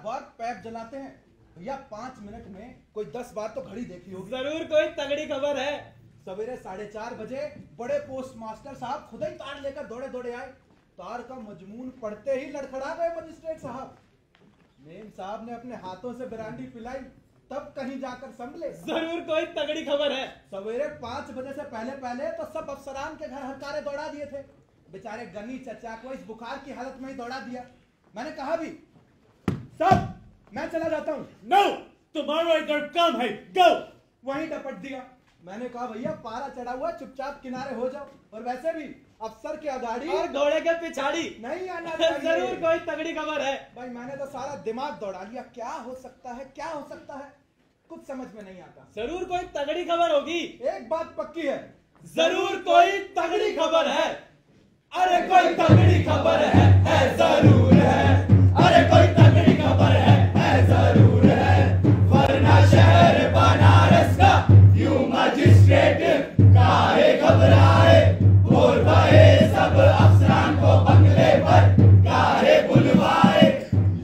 बार pipe जलाते हैं। भैया 5 मिनट में कोई 10 बार तो घड़ी देखी होगी। जरूर कोई तगड़ी खबर है। सवेरे 4:30 बजे बड़े पोस्ट मास्टर साहब खुद ही तार लेकर दौड़े दौड़े आए। तार का मजमून पढ़ते ही लड़खड़ा गए मजिस्ट्रेट साहब। मेम साहब ने अपने हाथों से ब्रांडी पिलाई, तब कहीं जाकर संभले। जरूर कोई तगड़ी खबर है। सवेरे 5 बजे से पहले पहले तो सब अफसरान के घर हरकारे दौड़ा दिए थे। बेचारे गनी चचा को इस बुखार की हालत में ही दौड़ा दिया। मैंने कहा भी, सब मैं चला जाता हूँ। नो, तुम्हारा इधर काम है, गो। वहीं डपट दिया। मैंने कहा भैया पारा चढ़ा हुआ, चुपचाप किनारे हो जाओ। और वैसे भी अफसर के अगाड़ी और घोड़े के पिछाड़ी नहीं आना चाहिए। जरूर कोई तगड़ी खबर है। भाई मैंने तो सारा दिमाग दौड़ा लिया, क्या हो सकता है, क्या हो सकता है, कुछ समझ में नहीं आता। जरूर कोई तगड़ी खबर होगी। एक बात पक्की है, जरूर कोई तगड़ी खबर है। अरे कोई तगड़ी खबर है जरूर है। अरे कोई तगड़ी खबर है जरूर है। वरना शहर बनारस का यूं मजिस्ट्रेट काहे घबराए। बोल बहे सब अफसरान को बंगले पर काहे बुलवाए।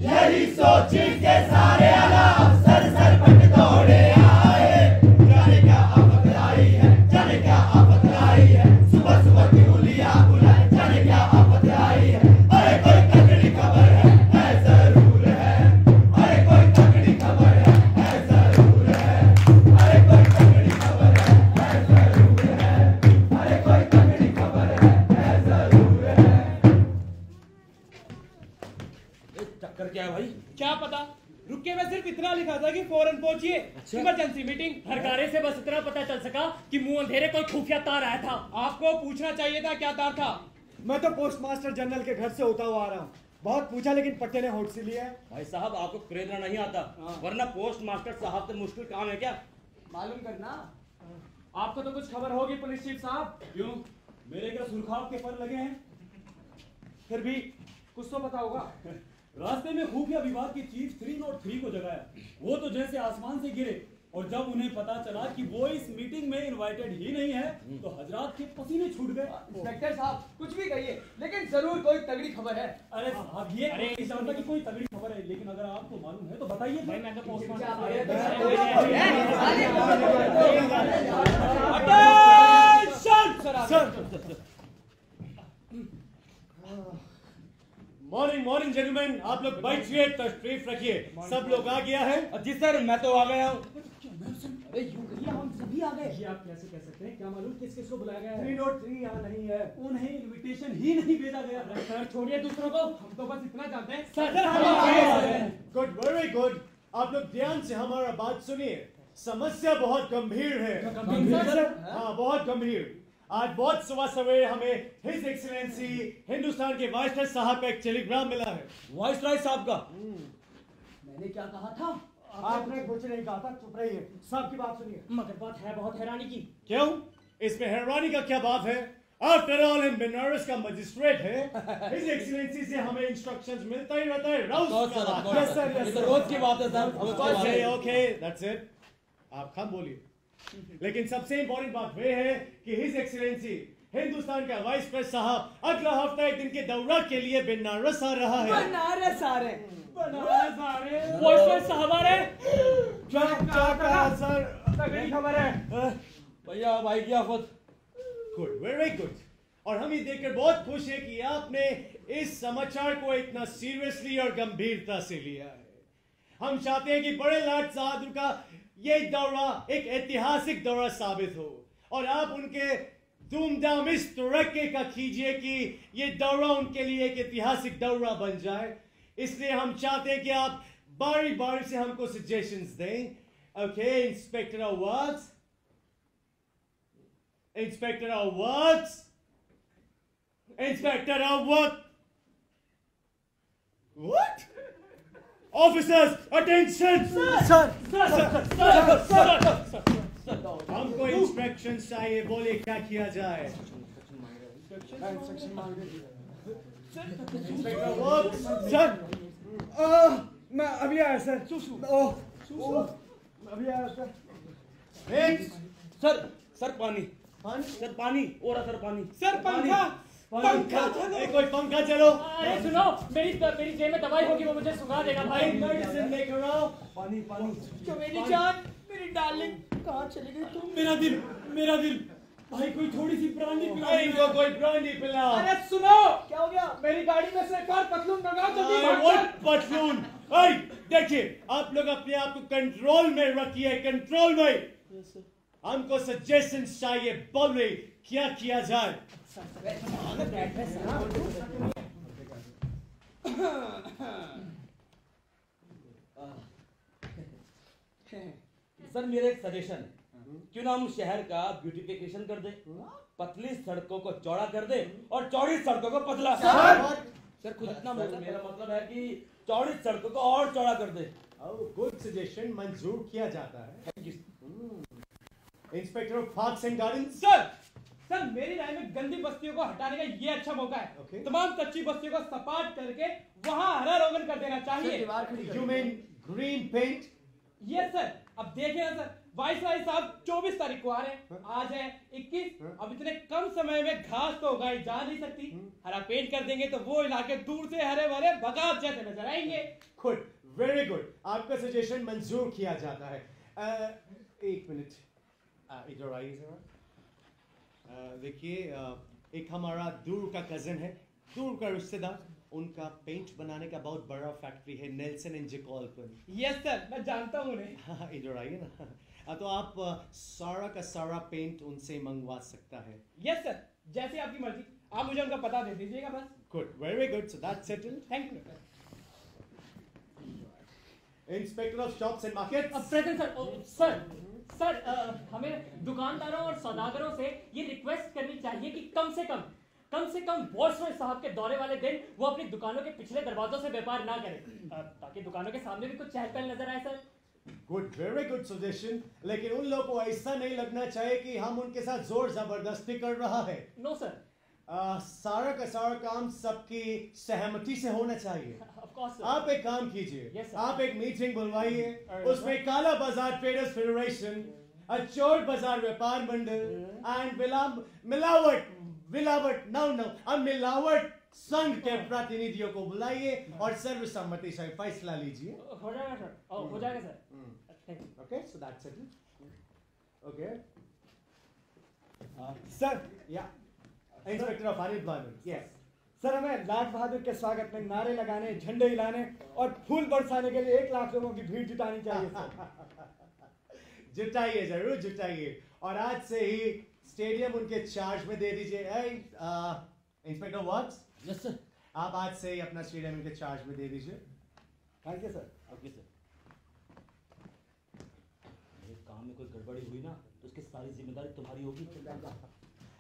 यही सोच के सारे आला अफसर सरपट दौड़े आए। जाने क्या आफत आई है, जाने क्या आफत आई है। सुबह सुबह की उलिया बुलाए, जाने क्या आफत आई है। अरे कोई तगड़ी खबर है जरूर है। अरे कोई तगड़ी खबर है जरूर है। अरे कोई तगड़ी खबर है जरूर है। अरे कोई तगड़ी खबर है जरूर है। चक्कर क्या है भाई? क्या पता, रुक के मैं सिर्फ इतना लिखा था कि फौरन पहुंचिए, इमरजेंसी मीटिंग। हरकारे से बस इतना पता चल सका कि मुंह अंधेरे कोई खुफिया तार आया था। आपको पूछना चाहिए था क्या तार था। मैं तो पोस्ट मास्टर जनरल के घर से होता हुआ आ रहा हूँ। बहुत पूछा लेकिन पट्टे ने होठ से लिया है। भाई साहब आपको खरीदना नहीं आता, वरना पोस्ट मास्टर साहब से मुश्किल काम है क्या? मालूम करना। आपको तो कुछ खबर होगी पुलिस चीफ साहब। क्यों, मेरे क्या सुरखाव के पर लगे हैं? फिर भी कुछ तो पता होगा। रास्ते में खुफिया विभाग की चीफ 303 को जगाया। वो तो जैसे आसमान से गिरे, और जब उन्हें पता चला कि वो इस मीटिंग में इनवाइटेड ही नहीं है, तो हजरात के पसीने छूट गए। इंस्पेक्टर साहब कुछ भी कहिए, लेकिन जरूर कोई तगड़ी खबर है। अरे साहब ये नहीं जानता कि कोई तगड़ी खबर है, लेकिन अगर आपको मालूम है तो बताइए। भाई मैं तो मॉर्निंग मॉर्निंग जेंटलमैन, आप लोग बैठिए, तशरीफ रखिए। सब लोग आ गया है? जी सर, मैं तो आ गया हूँ। अरे यूं कहिए हम सभी आ गए। ये आप कैसे कह सकते हैं? क्या मालूम किस किस को बुलाया गया है? 303 यहाँ नहीं है। उन्हें इनविटेशन ही नहीं भेजा गया। सर छोड़िए दूसरों को, हम तो बस इतना जानते हैं सर। Good, very good. आप लोग ध्यान से हमारा बात सुनिए। समस्या बहुत गंभीर है। हाँ, बहुत गंभीर। आज बहुत सुबह सवेरे हमें हिज एक्सीलेंसी हिंदुस्तान के वाइसराय साहब का एक टेलीग्राम मिला है। वाइसराय साहब का? मैंने क्या कहा था? आपने कुछ नहीं कहा था, चुप रहिए। साहब की बात सुनिए। मगर बात है बहुत हैरानी की। क्यों? इसमें हैरानी का क्या बात है? आफ्टर ऑल हम बनारस का मजिस्ट्रेट है। हिज एक्सीलेंसी से हमें इंस्ट्रक्शंस मिलता ही रहता है। Yes, sir, ये तो रोज की बात है सर। Okay, that's it. आप खाम बोलिए। लेकिन सबसे इंपॉर्टेंट बात वह है कि हिज एक्सीलेंसी हिंदुस्तान का वाइस प्रेस साहब अगला हफ्ता एक दिन के दौरा के लिए बनारस आ रहा है। बनारस आ रहे, बनारस आ रहे, वाइस साहब आ रहे। क्या कहा सर? तगड़ी खबर है भैया, भाई की आफत। Good, very good. और हम ये देखकर बहुत खुश है कि आपने इस समाचार को इतना सीरियसली और गंभीरता से लिया है। हम चाहते हैं कि बड़े लाट बहादुर का ये दौरा एक ऐतिहासिक दौरा साबित हो, और आप उनके धूमधाम इस तरीके का कीजिए कि ये दौरा उनके लिए एक ऐतिहासिक दौरा बन जाए। इसलिए हम चाहते हैं कि आप बारी बारी से हमको सजेशंस दें। Okay, inspector awards, inspector awards, inspector award. What? Officers, attention! Sir. हमको इंस्ट्रक्शंस चाहिए, बोले क्या किया जाए। सर, मैं अभी आया सर। अभी आया सर। सर पानी, सर पानी, और सर पानी, सर पंखा, पंखा चलो। कोई पंखा चलो। अरे सुनो, मेरी जेब में दवाई होगी, वो मुझे सुंघा देगा भाई। मेडिसिन लेकर आओ। पानी पानी। जो मेरी जान, मेरी डार्लिंग, कहाँ चली गई तुम? मेरा दिल भाई, कोई थोड़ी सी ब्रांडी पिला भाई इनको कोई ब्रांडी पिलाओ। अरे सुनो, क्या हो गया? मेरी गाड़ी में से एक और पतलून मंगाओ जल्दी। What पतलून? देखिए, आप लोग अपने आप को कंट्रोल में रखिए, कंट्रोल में। हमको सजेशंस चाहिए, बोलिए क्या किया जाए। सर मेरा एक सजेशन है, क्यों ना हम शहर का ब्यूटिफिकेशन कर दे, पतली सड़कों को चौड़ा कर दे और चौड़ी सड़कों को पतला। सर खुद इतना मेरा मतलब है कि चौड़ी सड़कों को और चौड़ा कर दे। गुड सजेशन, मंजूर किया जाता है। Inspector of parks and gardens. Sir मेरी राय में गंदी बस्तियों को हटाने का ये अच्छा मौका है। Okay. तमाम कच्ची बस्तियों को सपाट करके वहाँ हरा रोगन कर देना चाहिए। You mean green paint? Yes sir. अब देखिए ना सर, वाइसराय साहब 24 तारीख को आ रहे हैं, आज है 21। अब इतने कम समय में घास तो उगाई जा नहीं सकती, हरा पेंट कर देंगे तो वो इलाके दूर से हरे भरे बगात जैसे नजर आएंगे। गुड, वेरी गुड, आपका सजेशन मंजूर किया जाता है। एक मिनट, इधर आइए जरा। देखिए, एक हमारा दूर का कजन है, दूर का रिश्तेदार, उनका पेंट बनाने का बहुत बड़ा फैक्ट्री है, नेल्सन एंड जिकॉल पर। यस सर, मैं जानता हूँ उन्हें। हाँ, इधर आइए ना। तो आप सारा का सारा पेंट उनसे मंगवा सकता है। यस सर, जैसे आपकी मर्जी, आप मुझे उनका पता दे दीजिएगा बस। Good, very good, so that's settled. Thank you. Inspector of shops and markets. Present sir. Sir हमें दुकानदारों और सौदागरों से ये रिक्वेस्ट करनी चाहिए कि कम से कम वाइसराय साहब के दौरे वाले दिन वो अपनी दुकानों के पिछले दरवाजों से व्यापार ना करें, ताकि दुकानों के सामने भी कुछ चहल पहल नजर आए sir. Good, very good suggestion, लेकिन उन लोगों को ऐसा नहीं लगना चाहिए कि हम उनके साथ जोर जबरदस्ती कर रहा है। No sir. सारा का सारा काम सबकी सहमति से होना चाहिए। Of course sir. आप एक काम कीजिए, Yes, sir. आप एक मीटिंग बुलवाइए, उसमें काला बाजार ट्रेडर्स फेडरेशन, चोर बाजार व्यापार मंडल एंड मिलावट संघ के प्रतिनिधियों को बुलाइए और सर्वसम्मति से फैसला लीजिए। हो जाएगा सर, हो जाएगा sir. Thank you. Okay, so that's it. Okay sir, या inspector of unemployment. Yes sir हमें लाल बहादुर के स्वागत में नारे लगाने, झंडे हिलाने और फूल बरसाने के लिए 1 लाख लोगों की भीड़ जुटानी चाहिए सर। जुटाइए, जरूर जुटाइए, और आज से ही स्टेडियम उनके चार्ज में दे दीजिए। Inspector works. Yes sir. आप आज से ही अपना स्टेडियम उनके चार्ज में दे दीजिए। Thank you sir. Okay sir. मेरे काम में कोई गड़बड़ी हुई ना तो उसकी सारी जिम्मेदारी तुम्हारी होगी।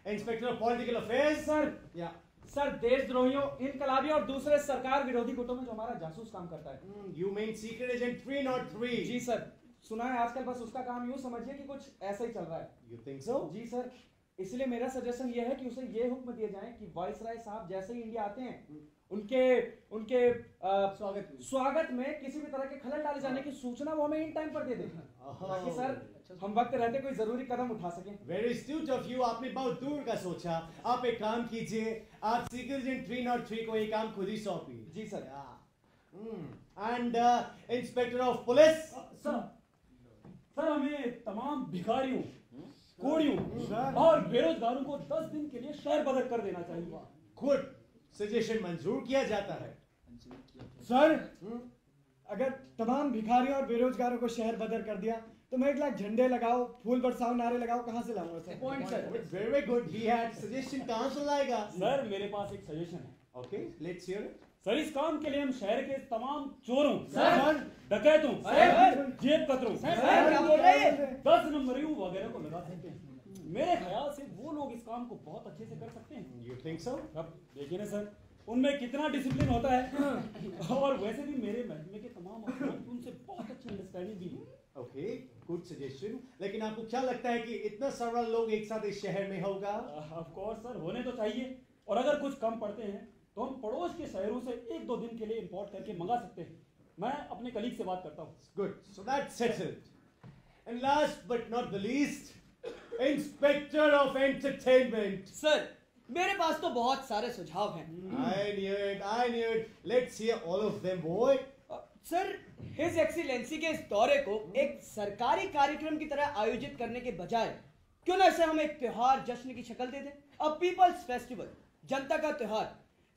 Inspector of political affairs. Sir, या सर देशद्रोहियों, इनकलाबियों और दूसरे सरकार विरोधी गुटों में जो हमारा जासूस काम करता है। You mean secret agent 303? जी सर, सुना है आजकल बस उसका काम यूं समझिए कि कुछ ऐसा ही चल रहा है। You think so? जी सर, इसलिए मेरा सजेशन ये है कि उसे ये हुक्म दिए जाए कि वाइसराय साहब जैसे ही इंडिया आते हैं उनके स्वागत में किसी भी तरह के खलल डाले जाने की सूचना वो हमें इन टाइम पर दे दें, ताकि सर हम वक्त रहते कोई जरूरी कदम उठा सकें। वेरी एस्ट्यूट ऑफ यू, आपने बहुत दूर का सोचा। आप एक काम कीजिए, आप सीक्रेट एजेंट 303 को ये काम खुद ही सौंपिए। जी sir. And inspector of police. Sir हमें तमाम भिखारियों, कोड़ियों और बेरोजगारों को 10 दिन के लिए शहर बदल कर देना चाहिए। गुड सजेशन, मंजूर किया जाता है। सर, अगर तमाम भिखारियों और बेरोजगारों को शहर बदर कर दिया तो मैं 1 लाख झंडे लगाओ, फूल बरसाओ, नारे लगाओ, कहां से लाऊंगा sir? Point sir. Very good, he had suggestion, कहां से लाएगा? सर मेरे पास एक सजेशन है। Okay, let's hear it. Sir इस काम के लिए हम शहर के तमाम चोरों, सर, डकैतों, सर, जेब कतरों, सर, क्या बोल रहे हैं? 10 नंबरियों वगैरह को लगा सकते हैं। मेरे ख्याल से वो लोग इस काम को बहुत अच्छे से कर सकते हैं। यू थिंक सो? अब देखिए ना सर, उनमें कितना डिसिप्लिन होता है और वैसे भी मेरे महकमे के तमाम अफसरान की उनसे बहुत अच्छी अंडरस्टैंडिंग भी है। ओके, गुड सजेशन, लेकिन आपको क्या लगता है कि इतना सारा लोग एक साथ इस शहर में होगा? ऑफ कोर्स सर, होने तो चाहिए, और अगर कुछ कम पड़ते हैं तो हम पड़ोस के शहरों से 1-2 दिन के लिए इंपोर्ट करके मंगा सकते हैं। मैं अपने कलीग से बात करता हूँ। Good, so that's settled. And last but not the least, Inspector of Entertainment. Sir, मेरे पास तो बहुत सारे सुझाव हैं। I knew it. Let's hear all of them, boy. Sir, his excellency के इस दौरे को एक सरकारी कार्यक्रम की तरह आयोजित करने के बजाय क्यों ना इसे हम एक त्योहार, जश्न की शक्ल दे दें? अ पीपल्स फेस्टिवल, जनता का त्योहार।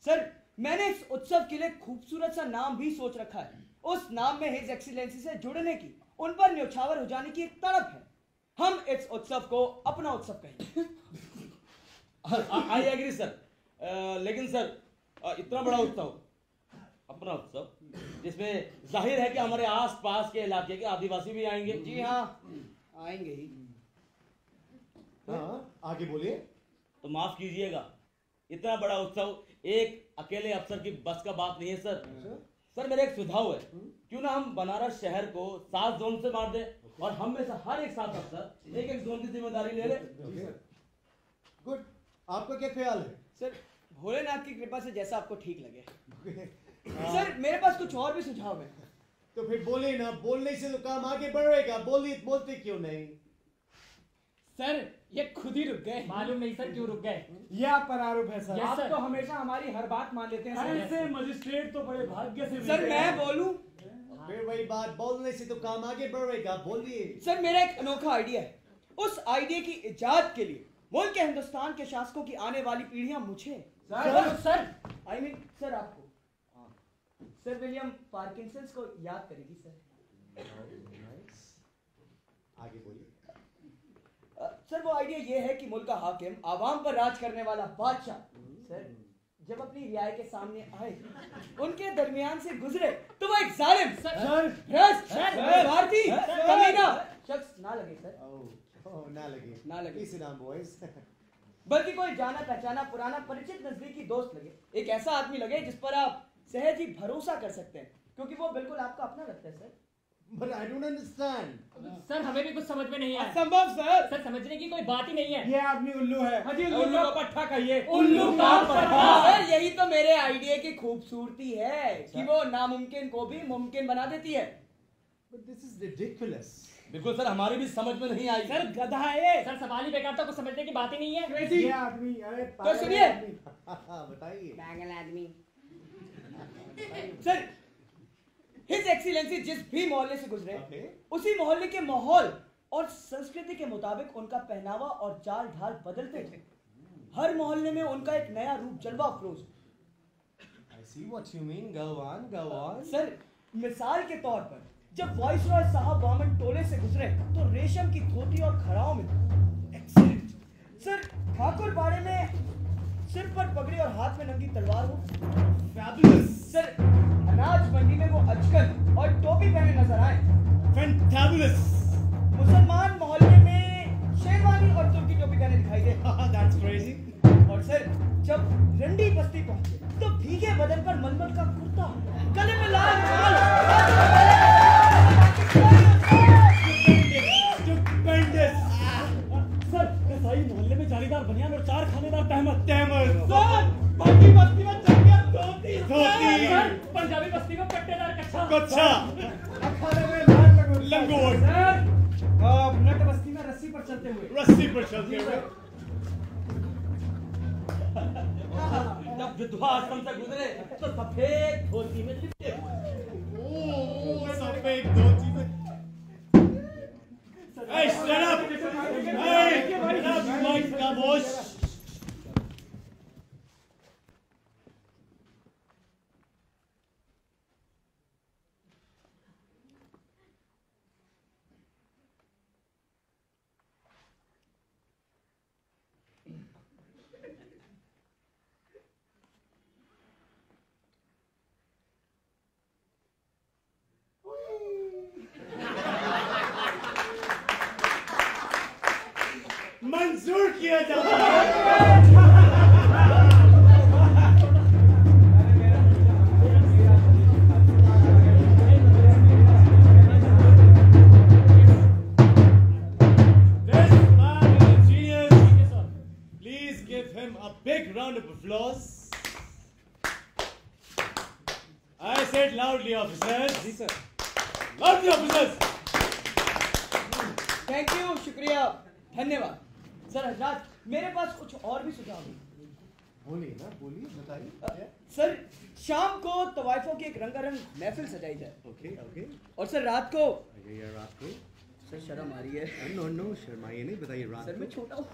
सर, मैंने इस उत्सव के लिए खूबसूरत सा नाम भी सोच रखा है। उस नाम में हिज एक्सीलेंसी से जुड़ने की, उन पर न्यौछावर हो जाने की एक तड़प है। हम इस उत्सव को अपना उत्सव कहेंगे। आई एग्री सर, लेकिन सर इतना बड़ा उत्सव, अपना उत्सव, जिसमें जाहिर है कि हमारे आस-पास के इलाके के आदिवासी भी आएंगे। जी हाँ, आएंगे ही। हाँ, आगे बोलिए। तो माफ कीजिएगा, इतना बड़ा उत्सव एक अकेले अफसर की बस का बात नहीं है सर। सर, मेरा एक सुझाव है, क्यों ना हम बनारस शहर को 7 जोन से बांट दें और हम में से हर एक 7 अफसर एक जोन की जिम्मेदारी ले ले। गुड, आपका क्या ख्याल है? सर, भोलेनाथ की कृपा से जैसा आपको ठीक लगे। सर, मेरे पास कुछ और भी सुझाव है। तो फिर बोले ना, बोलने से तो काम आगे बढ़ेगा। बोलते क्यों नहीं? सर, ये खुद ही रुक गए। मालूम नहीं सर क्यों रुक गए। ये आप पर आरोप है सर। Yes, आप sir. तो हमेशा हमारी हर बात मान लेते हैं सर। ऐसे मजिस्ट्रेट तो बड़े भाग्य से सर, मैं बोलूं? फिर वही बात, बोलने से तो काम आगे बढ़ेगा। बोलिए। सर, मेरा एक अनोखा आइडिया है। उस आइडिया की इजाद के लिए मुल्क के हिंदुस्तान के शासकों की आने वाली पीढ़ियां मुझे सर आपको सर विलियम पार्किंसंस को याद करेगी सर। आगे बोलिए। सर, वो आइडिया ये है कि मुल्क का हाकिम, आवाम पर राज करने वाला बादशाह, सर जब अपनी रियाय के सामने आए, उनके दरमियान से गुजरे तो वो एक जालिम, भ्रष्ट, स्वार्थी, कमीना शख्स ना लगे सर। ना लगे। इसी नाम बॉयज। बल्कि कोई जाना पहचाना, पुराना, परिचित, नजदीकी दोस्त लगे। एक ऐसा आदमी लगे जिस पर आप सहज ही भरोसा कर सकते हैं, क्योंकि वो बिल्कुल आपका अपना लगता है sir. But I don't understand. Sir, हमें भी कुछ समझ में नहीं आया। असंभव सर। सर, समझने की कोई बात ही नहीं है। ये आदमी उल्लू है। उल्लू का पट्टा कहिए। उल्लू का पट्टा। सर, यही तो मेरे आइडिया की खूबसूरती है कि वो नामुमकिन को भी मुमकिन बना देती है। But this is ridiculous. बिल्कुल सर, हमारी भी समझ में नहीं आई। सर, गधा है। सर, सवाल ही बेकार था, कुछ समझने की बात ही नहीं है। ये आदमी, अरे तो सुनिए। बताइए। पागल आदमी। सर, हिज एक्सीलेंसी जिस भी मोहल्ले से गुजरे, उसी मोहल्ले के माहौल और संस्कृति के मुताबिक उनका पहनावा और चाल ढाल बदलते थे। हर मोहल्ले में उनका एक नया रूप जलवा Afroz. I see what you mean. Go on. Sir, मिसाल के तौर पर जब वाइसरॉय साहब वामन टोले से गुजरे तो रेशम की धोती और खड़ाओं में एक्सीलेंट। सर, ठाकुर बाड़े में सिर पर पगड़ी और हाथ में नंगी तलवार हो। Fabulous. सर, अनाज मंडी में वो अचकन और टोपी पहने नजर आए। Fantabulous. मुसलमान मोहल्ले में शेरवानी और तुर्की टोपी पहने दिखाई दे। That's crazy. और सर, जब रंडी बस्ती पहुंचे तो भीगे बदन पर मलमल का कुर्ता, गले में लाल Stupendous. सर, कसाई मोहल्ले में जालीदार बनियान और 4 खानेदार तहमत। Tamil. बाकी बस्ती में चंगिया धोती। सर, पंजाबी बस्ती में पट्टेदार कच्छा। कच्छा। अखाड़े में लाल लंगोट। सर, नट बस्ती में रस्सी पर चलते हुए। रस्सी पर चलते हुए। जब विधवा आश्रम से गुजरे तो सफेद धोती में लिपटे हुए। सफेद धोती में। Hey, shut up! Hey, shut up, Mike Kabosh! मंजूर किया जाता है। This man is a genius. Please give him a big round of applause. I said loudly, officers. जी sir. Loudly, officers. Thank you, शुक्रिया, धन्यवाद। सर हजरात, मेरे पास कुछ और भी सुझाव हैं। बोलिए ना, बोलिए, बताइए। सर शाम को तवाइफों की एक रंगारंग महफिल सजाई जाए। Okay okay. और सर रात को ये रात को? सर शर्म आ रही है। नो नो शर्माइए नहीं, बताइए रात सर को। मैं छोटा हूँ।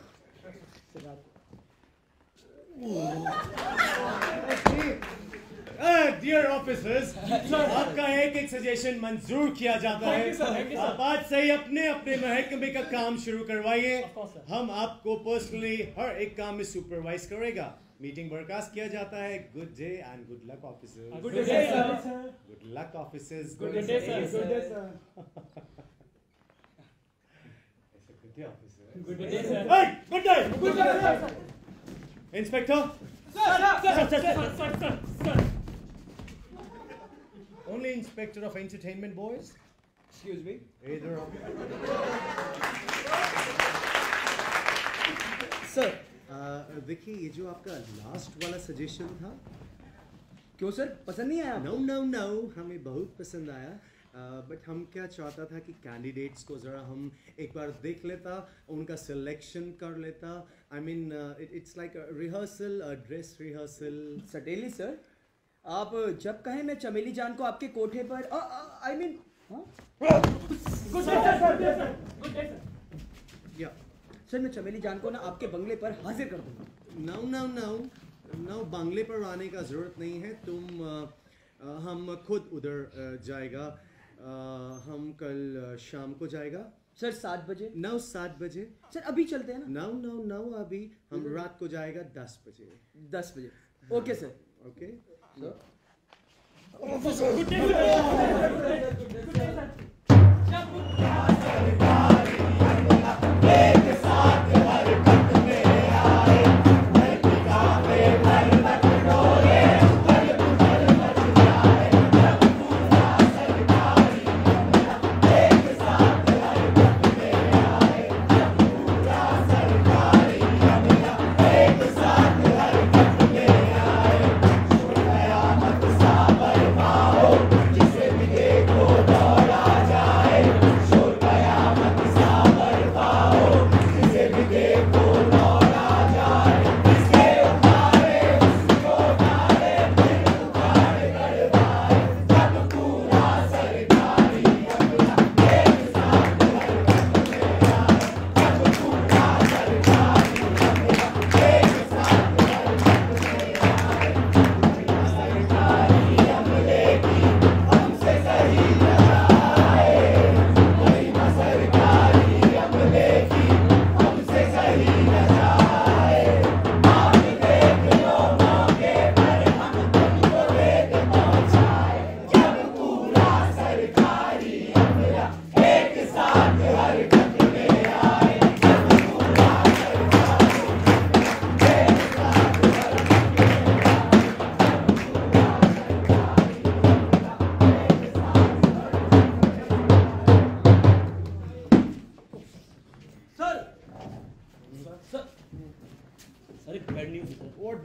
सर रात को। डियर ऑफिसर्स, आपका एक सजेशन मंजूर किया जाता है। आप आज से ही अपने अपने महकमे का काम शुरू करवाइए। हम आपको पर्सनली हर एक काम में सुपरवाइज करेगा। मीटिंग बर्खास्त किया जाता है। Good day and good luck officers. Good day sir. Good luck officers. Good day sir. Good day sir. Good day officers. Good day sir. Good day. Good day sir. Inspector, sir only inspector of entertainment boys? Excuse me. Either of sir देखिए, ये जो आपका last वाला suggestion था, क्यों sir पसंद नहीं आया? नो नो नो, हमें बहुत पसंद आया। बट हम क्या चाहता था कि कैंडिडेट्स को ज़रा हम एक बार देख लेता, उनका सिलेक्शन कर लेता। I mean it's like rehearsal, dress rehearsal. Certainly sir, आप जब कहें मैं चमेली जान को आपके कोठे पर I mean good day sir. Good day sir. या सर मैं चमेली जान को ना आपके बंगले पर हाजिर कर दूंगा। नो नो नो नो, बंगले पर आने का ज़रूरत नहीं है। हम खुद उधर जाएगा। हम कल शाम को जाएगा। सर 7 बजे। 7 बजे। सर अभी चलते हैं ना? 9 अभी। हम रात को जाएगा 10 बजे। 10 बजे। Okay sir. Okay. Good day sir. Good day sir.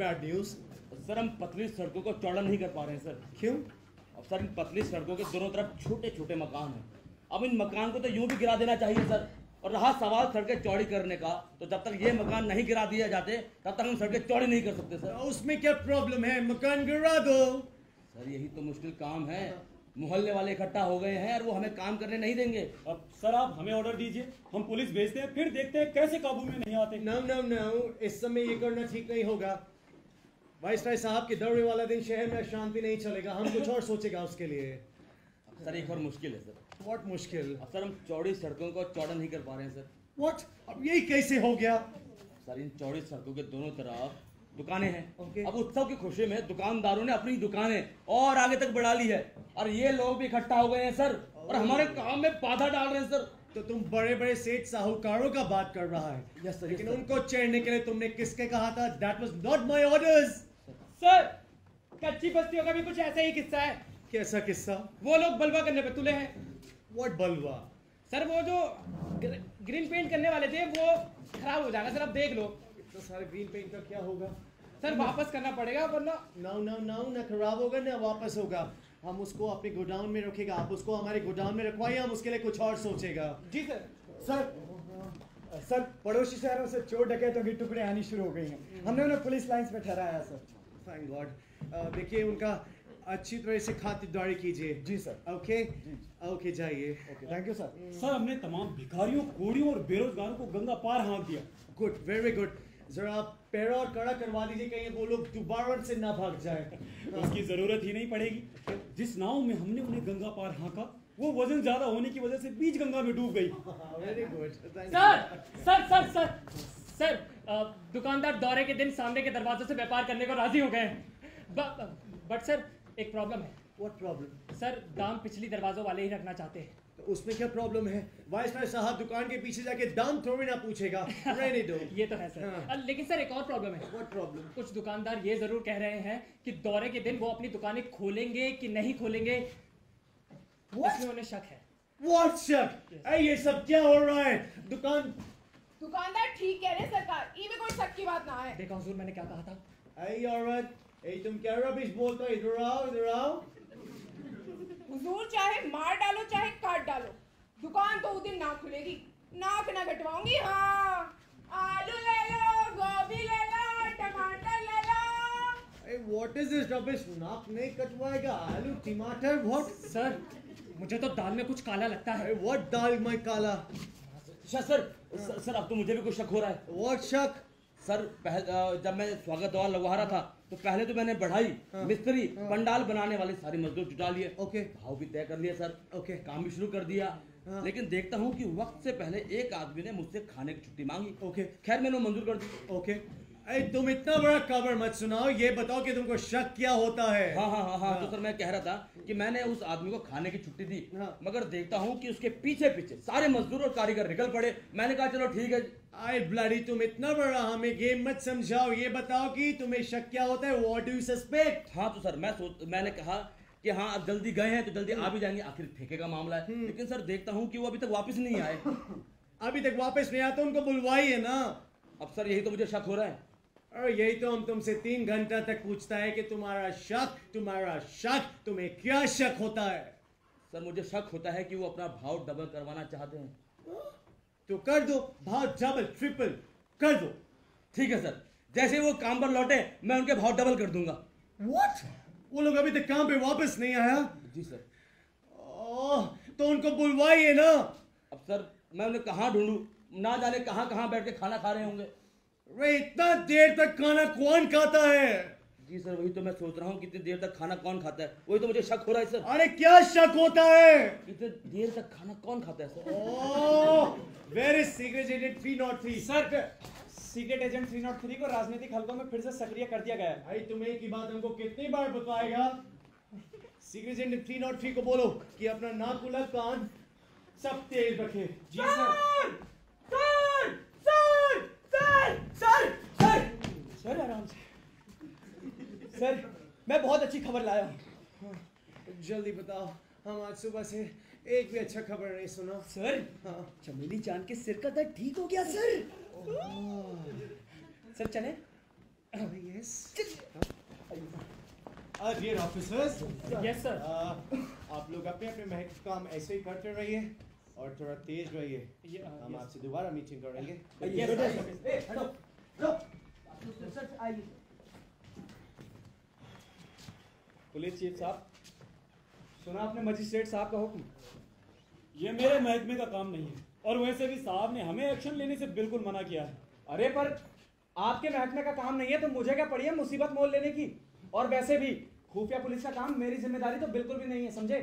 Bad news. Sir हम पतली सड़कों को चौड़ा नहीं कर पा रहे हैं सर। क्यों? अब सर इन पतली सड़कों के दोनों तरफ छोटे छोटे मकान हैं। अब इन मकान को तो यूं भी गिरा देना चाहिए सर। और रहा सवाल सड़कें चौड़ी करने का, तो जब तक ये मकान नहीं गिरा दिए जाते तब तक हम सड़कें चौड़ी नहीं कर सकते सर। उसमें क्या प्रॉब्लम है, मकान गिरा दो। सर यही तो मुश्किल काम है। मोहल्ले वाले इकट्ठा हो गए हैं और वो हमें काम करने नहीं देंगे। अब सर आप हमें ऑर्डर दीजिए, हम पुलिस भेजते हैं, फिर देखते हैं कैसे काबू में नहीं आते। नो नो नो, इस समय ये करना ठीक नहीं होगा। वाइसराय साहब के दौरे वाला दिन शहर में शांति नहीं चलेगा, हम कुछ और सोचेगा उसके लिए। सर एक और मुश्किल है सर। व्हाट मुश्किल? अब सर हम चौड़ी सड़कों को चौड़ा नहीं कर पा रहे हैं सर। व्हाट? अब यही कैसे हो गया? सर इन चौड़ी सड़कों के दोनों तरफ दुकानें हैं। Okay. अब उत्सव की खुशी में दुकानदारों ने अपनी दुकानें और आगे तक बढ़ा ली है और ये लोग भी इकट्ठा हो गए हैं सर और हमारे काम में बाधा डाल रहे हैं सर। तो तुम बड़े बड़े सेठ साहूकारों का बात कर रहा है। Yes sir. लेकिन उनको छेड़ने के लिए तुमने किसके कहा था? That was not my orders. Sir कच्ची बस्तियों का भी कुछ ऐसा ही किस्सा है। कैसा किस्सा? वो लोग बलवा करने पे तुले हैं। What बलवा? सर वो जो ग्रीन पेंट करने वाले थे वो खराब हो जाएगा सर, अब देख लो। इतना सारे ग्रीन पेंट का क्या होगा? सर वापस करना पड़ेगा वरना। नो नो नो, ना खराब होगा ना वापस होगा। हम उसको अपने गोडाउन में रखेगा, आप उसको हमारे गोडाउन में रखवाइए, हम उसके लिए कुछ और सोचेगा। जी सर। सर सर पड़ोसी शहरों से चोर डकैतों की टुकड़े आनी शुरू हो गई हैं। हमने उन्हें पुलिस लाइंस में ठहराया है सर। Thank God. देखिए उनका अच्छी तरह से खातिरदारी कीजिए। जी सर। ओके ओके जाइए। Okay thank you sir. Sir हमने तमाम भिखारियों, कोड़ियों और बेरोजगारों को गंगा पार हाँक दिया। Good, very good. जरा आप पैर और कड़ा करवा दीजिए, कहीं वो लोग दोबारा से ना भाग जाए। उसकी जरूरत ही नहीं पड़ेगी। जिस नाव में हमने उन्हें गंगा पार हाँका वो वजन ज्यादा होने की वजह से बीच गंगा में डूब गई। Very good, thank sir sir sir sir sir दुकानदार दौरे के दिन सामने के दरवाजों से व्यापार करने को राजी हो गए हैं। बट सर एक प्रॉब्लम है। What problem? सर दाम पिछली दरवाजों वाले ही रखना चाहते हैं। तो उसमें क्या प्रॉब्लम है? वाइसराय साहब दुकान के पीछे जाके दाम थोड़ी ना पूछेगा। रहने दो। ये तो है सर। हाँ। लेकिन सर एक और प्रॉब्लम है। What problem? कुछ दुकानदार ये जरूर कह रहे हैं कि दौरे के दिन वो अपनी दुकानें खोलेंगे कि नहीं खोलेंगे, इसमें उन्हें शक है। व्हाट शक? ये सब क्या हो रहा है? दुकानदार ठीक कह रहे हैं सरकार, इनमें कोई शक की बात ना है। देखा हुजूर मैंने क्या कहा था। ऐ औरत, तुम क्या रबिश बोलते हो? इधर आओ, इधर आओ। हुजूर चाहे मार डालो चाहे काट डालो, दुकान तो उस दिन ना खुलेगी, नाक ना कटवाऊंगी। हाँ, आलू ले लो, गोभी ले लो, टमाटर ले लो। What is this rubbish? नाक नहीं कटवाएगा, आलू टमाटर? व्हाट? सर मुझे तो दाल में कुछ काला लगता है। व्हाट दाल में काला? सर अब तो मुझे भी कुछ शक हो रहा है। व्हाट शक? सर जब मैं स्वागत द्वार लगवा रहा था तो पहले तो मैंने बढ़ाई, मिस्त्री, पंडाल बनाने वाले सारे मजदूर जुटा लिए। ओके। भाव भी तय कर लिया सर। ओके। काम भी शुरू कर दिया। लेकिन देखता हूँ कि वक्त से पहले एक आदमी ने मुझसे खाने की छुट्टी मांगी। ओके। खैर मैंने मंजूर कर दी। ओके। तुम इतना बड़ा खबर मत सुनाओ, ये बताओ कि तुमको शक क्या होता है? हाँ। तो सर मैं कह रहा था कि मैंने उस आदमी को खाने की छुट्टी दी, हाँ। मगर देखता हूँ कि उसके पीछे पीछे सारे मजदूर और कारीगर निकल पड़े। मैंने कहा चलो ठीक है। आई ब्लडी, तुम इतना बड़ा हमें गेम मत समझाओ, ये बताओ कि तुम्हें शक क्या होता है? What do you suspect? हाँ तो सर मैंने कहा कि हाँ अब जल्दी गए हैं तो जल्दी आ भी जाएंगे, आखिर ठेके का मामला है। लेकिन सर देखता हूँ कि वो अभी तक वापस नहीं आए। अभी तक वापस नहीं आता, उनको बुलवाइए ना। अब सर यही तो मुझे शक हो रहा है। और यही तो हम तुमसे 3 घंटा तक पूछता है कि तुम्हारा शक, तुम्हें क्या शक होता है? सर मुझे शक होता है कि वो अपना भाव डबल करवाना चाहते हैं। तो कर दो, भाव डबल ट्रिपल कर दो। ठीक है सर, जैसे ही वो काम पर लौटे मैं उनके भाव डबल कर दूंगा। व्हाट? वो लोग अभी तक काम पे वापस नहीं आया? जी सर। तो उनको बुलवाइए ना। अब सर मैं उन्हें कहाँ ढूंढूं, ना जाने कहाँ कहाँ बैठ के खाना खा रहे होंगे। वे इतना देर तक खाना कौन खाता है? जी सर वही तो मैं सोच रहा हूँ, कितनी देर तक खाना कौन खाता है, वही तो मुझे शक हो रहा है सर। अरे क्या शक होता है? इतनी देर तक खाना कौन खाता है sir? Where is secret agent 303? Sir secret agent 303 को राजनीतिक हलकों में फिर से सक्रिय कर दिया गया है। भाई तुम एक ही बात हमको कितनी बार बताएगा? सीक्रेट एजेंट 303 को बोलो कि अपना नाक खुला, कान सब तेज रखे। जी सर। सर आराम से। सर मैं बहुत अच्छी खबर लाया हूँ। जल्दी बताओ, हम आज सुबह से एक भी अच्छा खबर नहीं सुना। सर हाँ। चमेली चांद के सिर का दर्द ठीक हो गया सर। सर चले? Yes. Dear officers, yes sir. आप लोग अपने अपने महत्व काम ऐसे ही करते रहिए और थोड़ा तेज रहिए। हम आपसे दोबारा मीटिंग करेंगे। पुलिस चीफ साहब, सुना आपने मजिस्ट्रेट साहब का हुक्म? ये मेरे महकमे का काम नहीं है, और वैसे भी साहब ने हमें एक्शन लेने से बिल्कुल मना किया है। अरे पर आपके महकमे का काम नहीं है तो मुझे क्या पड़ी है मुसीबत मोल लेने की? और वैसे भी खुफिया पुलिस का काम मेरी जिम्मेदारी तो बिल्कुल भी नहीं है, समझे?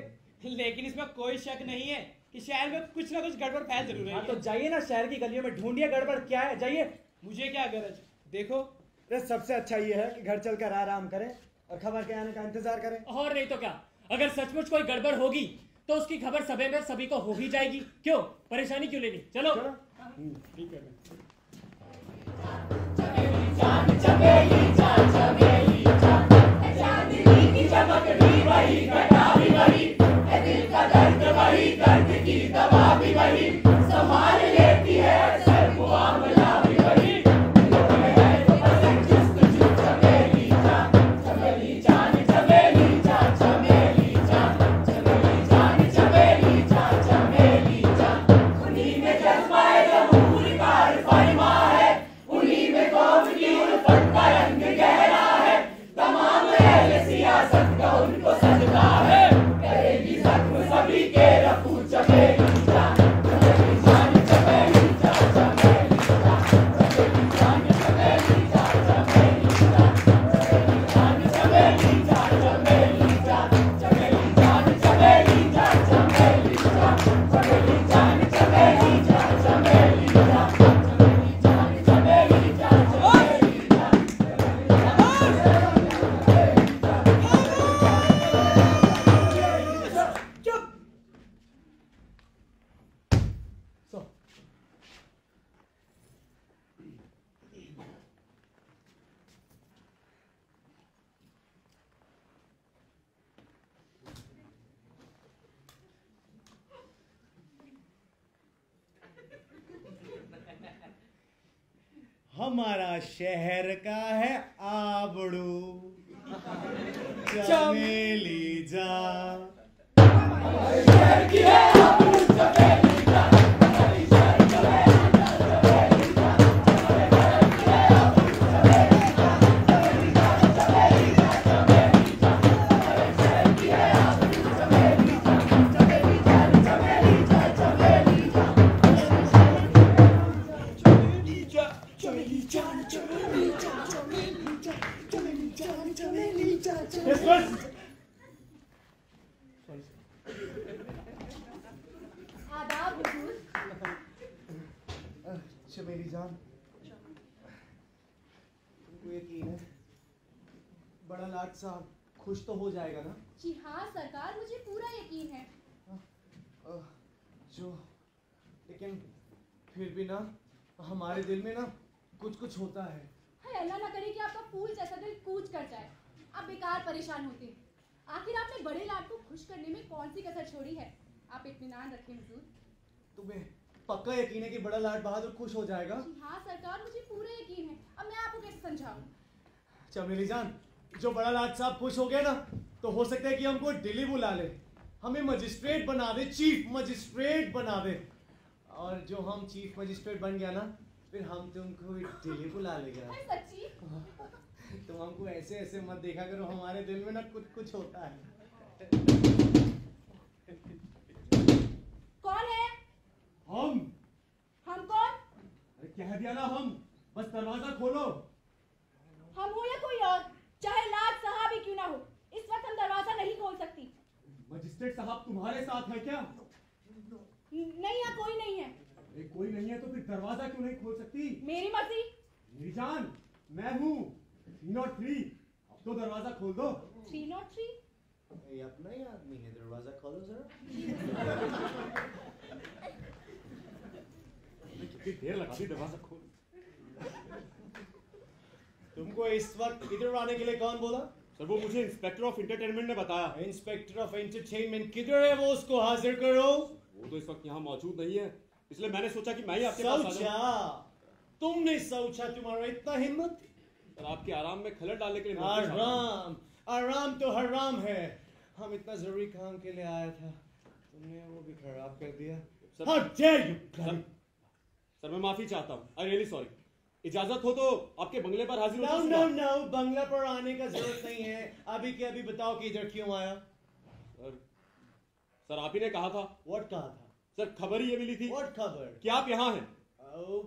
लेकिन इसमें कोई शक नहीं है कि शहर में कुछ ना कुछ गड़बड़ फैल जरूर हाँ है। तो जाइए ना शहर की गलियों में, ढूंढिए गड़बड़ क्या है, जाइए। मुझे क्या गरज? देखो सबसे अच्छा ये है कि घर चलकर आराम करें और खबर के आने का इंतजार करें। और नहीं तो क्या, अगर सचमुच कोई गड़बड़ होगी तो उसकी खबर सभी में सभी को हो ही जाएगी। क्यों परेशानी क्यों लेनी? चलो। ठीक है। जज्बाए जमहूर का सो हमारा शहर का है आबड़ू चमेली जा आदाब हुजूर। चमेली जान, तुमको यकीन है बड़ा लाट साहब खुश तो हो जाएगा ना? जी हाँ सरकार, मुझे पूरा यकीन है। जो लेकिन फिर भी ना हमारे दिल में ना कुछ कुछ होता है। हाय अल्लाह ना करे कि आपका फूल जैसा दिल कूच कर जाए। आप बेकार परेशान होते हैं। आखिर आपने बड़े लाट को खुश करने में कौन सी कसर छोड़ी है? आप इत्मीनान रखें हुजूर। तुम्हें पक्का यकीन है कि बड़ा लाट बहादुर खुश हो जाएगा? जी हाँ सरकार, मुझे पूरा यकीन है। अब मैं आपको कैसे समझाऊं? चमेली जान, जो बड़ा लाट साहब खुश हो गए ना, तो हो सकता है कि हमको दिल्ली बुला ले, हमें मजिस्ट्रेट बना दे, चीफ मजिस्ट्रेट बना दे। और जो हम चीफ मजिस्ट्रेट बन गया ना, फिर हम तुमको दिल्ली बुला लेगा। सच्ची? तुम हमको ऐसे ऐसे मत देखा करो, हमारे दिल में ना कुछ कुछ होता है। कौन है? हम कौन? अरे कह दिया ना हम, बस दरवाजा खोलो। हम हो या कोई और, चाहे लाट साहब ही क्यों ना हो, इस वक्त हम दरवाजा नहीं खोल सकती। मजिस्ट्रेट साहब तुम्हारे साथ है क्या? नहीं, यहाँ कोई नहीं है। अरे कोई नहीं है तो फिर दरवाजा क्यों नहीं खोल सकती? मेरी मर्जी। मेरी जान, मैं हूँ 303, अब तो दरवाजा खोल दो। 303? ये अपना ही आदमी है, दरवाजा खोलो जरा। कितनी देर लगा दी दरवाजा खोल। तुमको इस वक्त इधर आने के लिए कौन बोला? सर वो मुझे इंस्पेक्टर ऑफ एंटरटेनमेंट ने बताया। इंस्पेक्टर ऑफ एंटरटेनमेंट किधर है? वो उसको हाजिर करो। वो तो इस वक्त यहाँ मौजूद नहीं है, इसलिए मैंने सोचा कि मैं ही आपके पास आ जाऊं। सोचा? तुमने सोचा? तुम्हारा इतना हिम्मत? सर आपके आराम में खलल डालने के लिए आराम आराम तो हराम है। हम इतना जरूरी काम के लिए आया था, तुमने वो भी खराब कर दिया। How dare you? सर मैं माफी चाहता हूँ, आई रियली सॉरी। इजाजत हो तो आपके बंगले पर हाजिर हो। No, बंगला पर आने का जरूरत नहीं है। अभी के अभी बताओ कि इधर क्यों आया? सर आप ही ने कहा था। What कहा था? सर खबर ही ये मिली थी। What खबर? कि आप यहाँ हैं। Oh,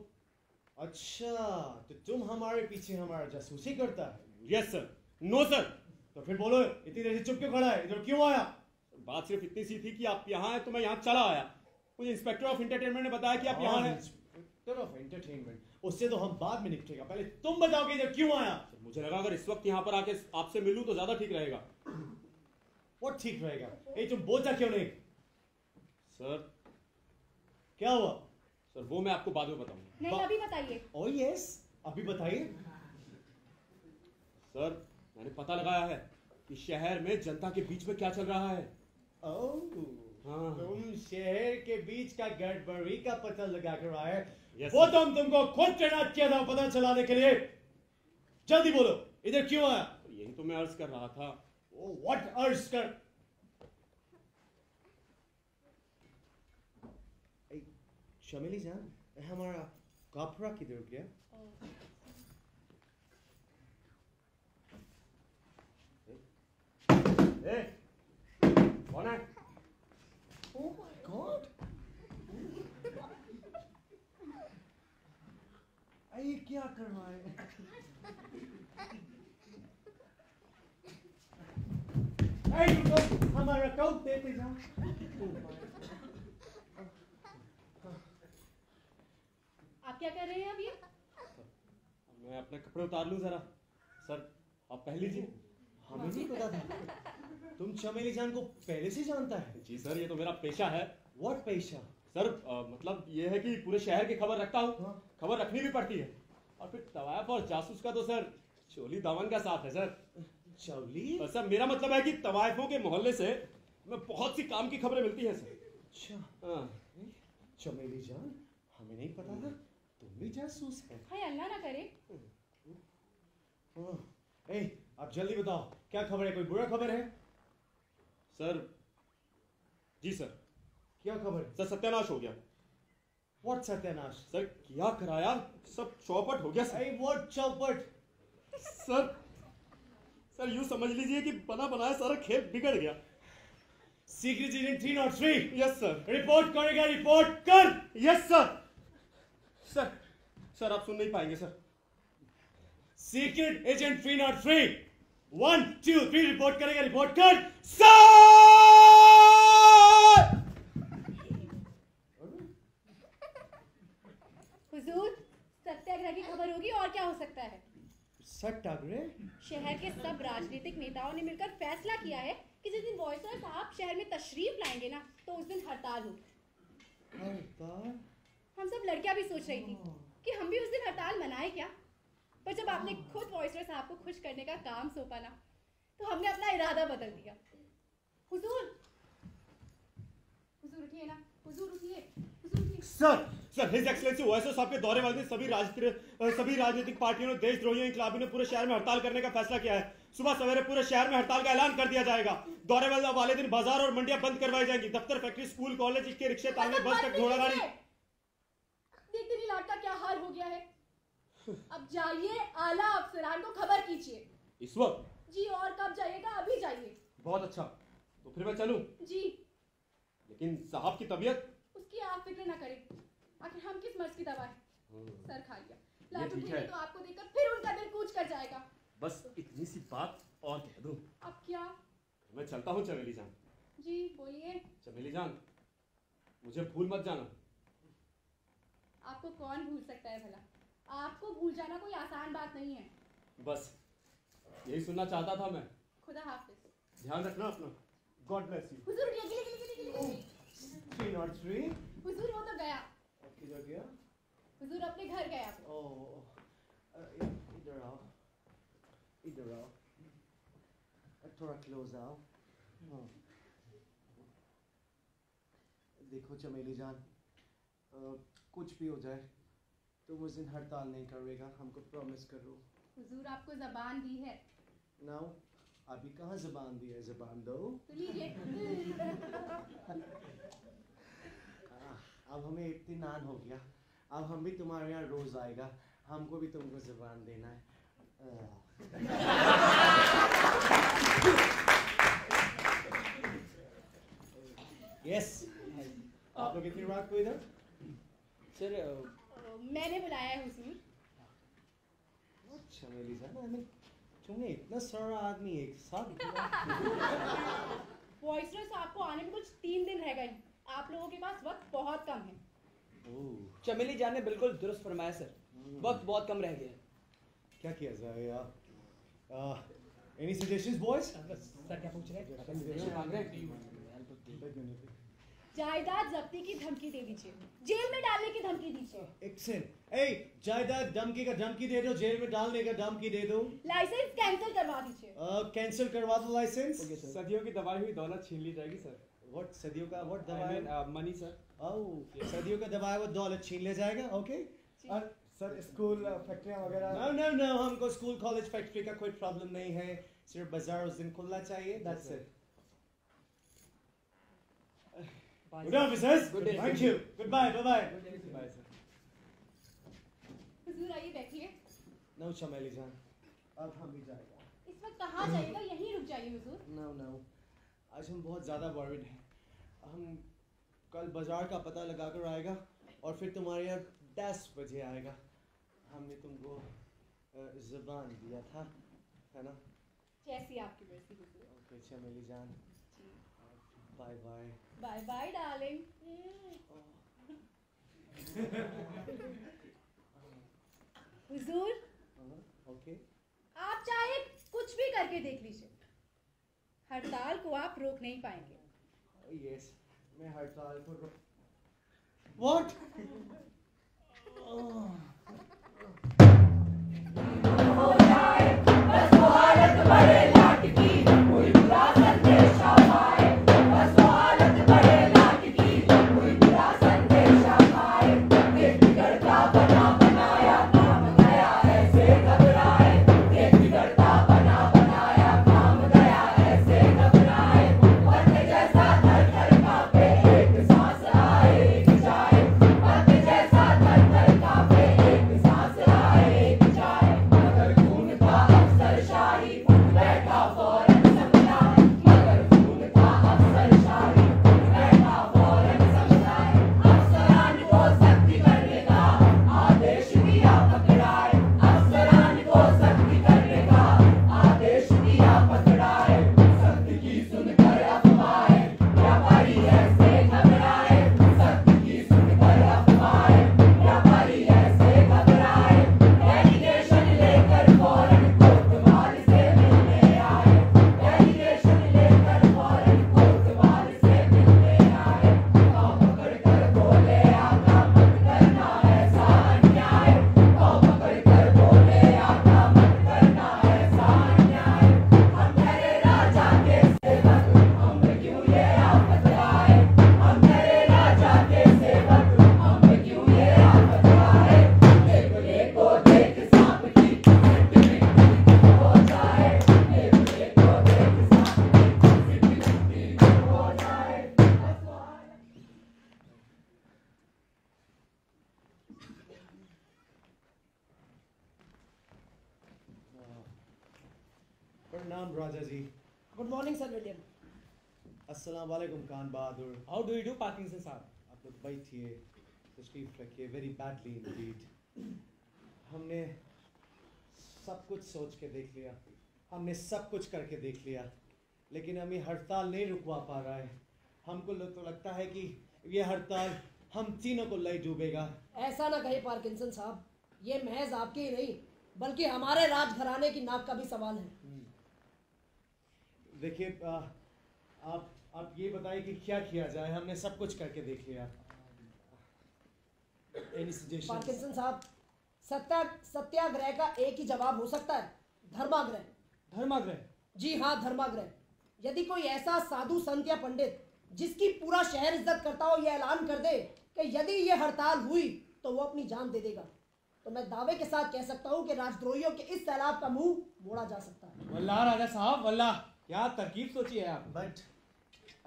अच्छा, तो तुम हमारे पीछे हमारा जासूसी करता है? Yes sir. No sir. तो फिर बोलो, इतनी देर से चुप क्यों खड़ा है? इधर क्यों आया? बात सिर्फ इतनी सी थी कि आप यहाँ हैं तो मैं यहाँ चला आया। मुझे इंस्पेक्टर ऑफ एंटरटेनमेंट ने बताया कि आप यहाँ हैं। इंस्पेक्टर ऑफ एंटरटेनमेंट, उससे तो हम बाद में निपटेगा, पहले तुम बताओ कि इधर क्यों आया? मुझे लगा अगर इस वक्त यहाँ पर आके आपसे मिलूं तो ज्यादा ठीक रहेगा। वो ठीक रहेगा। ये तुम बोलता क्यों नहीं? सर क्या हुआ? सर वो मैं आपको बाद में बताऊंगा। नहीं अभी बताइए। ओह यस, अभी बताइए। सर मैंने पता लगाया है कि शहर में जनता के बीच में क्या चल रहा है। हाँ। तुम शहर के बीच का गड़बड़ी का पता लगा कर आए। yes, वो तो हम तुमको खुद तैनात किया था पता चलाने के लिए। जल्दी बोलो, इधर क्यों आया? यही तो मैं अर्ज कर रहा था। व्हाट अर्ज कर? शमीली जान, हमारा कपड़ा किधर गया? कौन है? Oh my God! ये क्या कर रहा है? हमारा कोट देते जाओ। आप क्या कर रहे हैं अभी? मैं अपने कपड़े उतार लूं जरा। सर आप पहन लीजिए। हमें नहीं पता था। तुम चमेली जान को पहले से जानता है? जी सर, ये तो मेरा पेशा है। What पेशा? सर मतलब ये है कि पूरे शहर की खबर रखता हूँ, खबर रखनी भी पड़ती है। और फिर तवायफ और जासूस का तो सर चोली दामन का साथ है सर। चौली? सर मेरा मतलब है कि तवायफों के मोहल्ले से मैं बहुत सी काम की खबरें मिलती हैं सर। अच्छा चमेली जान, हमें नहीं पता था तुम भी जासूस है। हाय अल्लाह ना करे। आप जल्दी बताओ क्या खबर है, कोई बुरा खबर है? सर जी सर। क्या खबर? सर सत्यानाश हो गया। व्हाट सत्यानाश? सर क्या कराया, सब चौपट हो गया सर। व्हाट चौपट? सर यूं समझ लीजिए कि बना बनाया सारा खेल बिगड़ गया। Secret agent 303। Yes sir. Report करेगा, रिपोर्ट कर। Yes sir. सर आप सुन नहीं पाएंगे सर। सीक्रेट एजेंट 303 1 2 3 रिपोर्ट करेगा, रिपोर्ट कर। हुजूर, सत्याग्रह की खबर होगी और क्या हो सकता है? सत्याग्रह? शहर के सब राजनीतिक नेताओं ने मिलकर फैसला किया है कि जिस दिन वॉइसरॉय साहब शहर में तशरीफ लाएंगे ना, तो उस दिन हड़ताल होगी। हड़ताल? हम सब लड़कियां भी सोच रही थी कि हम भी उस दिन हड़ताल मनाएं क्या, पर जब आपने खुद वॉइसरॉय साहब को खुश करने का काम सौंपा ना, तो हमने अपना इरादा बदल दिया। हुजूर उठिए ना, हुजूर उठिए। सर हिज एक्सीलेंसी वॉइसरॉय साहब के दौरे वाले दिन सभी राजनीतिक पार्टियों ने, देशद्रोहियों, इनकलाबियों ने पूरे शहर में हड़ताल करने का फैसला किया है। सुबह सवेरे पूरे शहर में हड़ताल का ऐलान कर दिया जाएगा। दौरे वाले दिन बाजार और मंडियां बंद करवाई जाएंगी। दफ्तर, फैक्ट्री, स्कूल, कॉलेज के रिक्शे, तांगे, बस तक घोड़ा गाड़ी। देखते नहीं लाट का क्या हाल हो गया है। अब जाइए, आला अफसरान को खबर कीजिए। इस वक्त? जी, और कब जाइएगा? अभी जाइए। बहुत अच्छा, तो फिर मैं चलूं? जी। लेकिन साहब की तबीयत? उसकी आप फिक्र ना करें, आखिर हम किस मर्ज की दवा है। सर खा लिया, लाट ठीक उठेंगे है। तो आपको देखकर फिर उनका दिल कूच कर जाएगा। बस इतनी सी बात और कह दूं। अब क्या? मैं चलता हूँ चमेली जान। जी बोलिए। चमेली जान, मुझे भूल मत जाना। आपको कौन भूल सकता है भला? आपको भूल जाना कोई आसान बात नहीं है। बस यही सुनना चाहता था मैं। खुदा हाफिज। ध्यान रखना अपना। God bless you. हुजूर गिले 303? हुजूर वो तो गया। किधर गया? हुजूर अपने घर गया। इधर आओ, इधर आओ, थोड़ा क्लोज आओ। देखो चमेली जान, कुछ भी हो जाए तुम उस दिन हड़ताल नहीं करेगा, हमको प्रॉमिस करो। हुजूर आपको जबान दी है। नाउ अभी कहाँ जबान दी है, जबान दो। तो लीजिए। अब हमें इत्मीनान हो गया, अब हम भी तुम्हारे यहाँ रोज आएगा, हमको भी तुमको जबान देना है। यस। आप लोग इतनी रात को इधर? सर मैंने बुलाया है हुजूर। चमेली जान, तुमने इतना सारा आदमी एक साथ वॉइसरॉय साहब को आने में कुछ 3 दिन रह गए। आप लोगों के पास वक्त बहुत कम है। चमेली जान ने बिल्कुल दुरुस्त फरमाया सर, वक्त बहुत कम रह गया। क्या किया जाए यार? Any suggestions boys? सर क्या पूछ रहे हैं? जायदाद जब्ती की धमकी दे दीजिए, जेल में डालने की धमकी दीजिए। एक्सेलेंट। जायदाद धमकी का धमकी दे दो, जेल में डालने का धमकी दे दो। लाइसेंस कैंसिल करवा दीजिए। कैंसिल करवा दो लाइसेंस। सदियों की दबाई हुई दौलत छीन ली जाएगी सर। व्हाट? सदियों का व्हाट दबाया? Money sir. सदियों का दबाया हुआ दौलत छीन ले जाएगा। ओके सर स्कूल फैक्ट्रियां वगैरह? नो, हमको स्कूल कॉलेज फैक्ट्री का कोई प्रॉब्लम नहीं है, सिर्फ बाजार उस दिन खुलना चाहिए, that's it. Good officers. Good day. Thank you. Goodbye. Bye. Bye sir. हुजूर आइए बैठिए। No, चमेली जान, अब हम भी जाएगा। इस वक्त कहाँ जाइएगा? यहीं रुक जाइए हुजूर। No, आज हम बहुत ज़्यादा वर्रिड हैं। हम कल बाजार का पता लगा कर आएगा और फिर तुम्हारे यहाँ 10 बजे आएगा। हमने तुमको ज़बान दिया था, है ना? जैसी आपकी मर्जी हुजूर। ओके चमेली जान, bye bye. Bye bye darling. हुजूर ओके, आप चाहे कुछ भी करके देख लीजिए, हड़ताल को आप रोक नहीं पाएंगे। यस, मैं हड़ताल को What? हो जाए बस वो हालत बड़े लाट की, कोई बुरा संदेशा पाए, बस वो हालत बड़े लाट की, कोई बुरा संदेशा पाए, देख बिगड़ता बना बनाया काम गया ऐसे घबराए, देख बिगड़ता बना बनाया काम गया ऐसे घबराए, पत्ते जैसा थर थर कांपे एक सांस आए एक जाए, पत्ते जैसा थर थर कांपे एक सांस आए एक जाए, मगर खून था अफसर शाही फूट बैठा फौरन समझाए, मगर खून था अफसर शाही फूट बैठा फौरन समझाए, अफसरान को सख्ती करने का आदेश दिया पकड़ाए, अफसरान को सख्ती करने का आदेश दिया पकड़ाए, सख्ती की सुनकर अफवाहें व्यापारी ऐसे घबराए, सख्ती की सुनकर अफवाहें व्यापारी ऐसे घबराए, डेलीगेशन लेकर फौरन कोतवाल से मिलने आए, डेलीगेशन लेकर फौरन कोतवाल से मिलने आए, पाँव पकड़ कर बोले आका मत करना ऐसा अन्याय, पाँव पकड़ कर बोले आका मत करना ऐसा अन्याय, हम तेरे राजा के सेवक हमें क्यों ये आफत आए, हम तेरे राजा के सेवक हमें क्यों ये आफत आए, लेबले को देख सांप की सिट मिट्टी हो जाए, लेबले को देख सांप की सिट मिट्टी हो जाए, प्रणाम राजा जी। Good morning sir William. अस्सलाम वालेकुम खान बहादुर। How do you do, Parkinson साहब? आप लोग बैठिए, तशरीफ रखिए। Very badly Indeed. हमने सब कुछ सोच के देख लिया, हमने सब कुछ करके देख लिया, लेकिन हम ये हड़ताल नहीं रुकवा पा रहा है। हमको तो लगता है कि ये हड़ताल हम तीनों को ले डूबेगा। ऐसा ना कहे पार्किंसन साहब, ये महज आपकी ही नहीं बल्कि हमारे राजघराने की नाक का भी सवाल है। देखिए, आप ये बताइए कि क्या किया जाए। हमने सब कुछ करके देख लिया। Any suggestions? पार्किंसन साहब, सत्याग्रह का एक ही जवाब हो सकता है, धर्माग्रह। धर्माग्रह? जी हाँ, धर्माग्रह। यदि कोई ऐसा साधु संत या पंडित जिसकी पूरा शहर इज्जत करता हो यह ऐलान कर दे कि यदि ये हड़ताल हुई तो वो अपनी जान दे देगा, तो मैं दावे के साथ कह सकता हूँ कि राजद्रोहियों के इस सैलाब का मुंह मोड़ा जा सकता है। वल्लाह राजा साहब, वल्लाह, क्या तरकीब सोची है आप। बट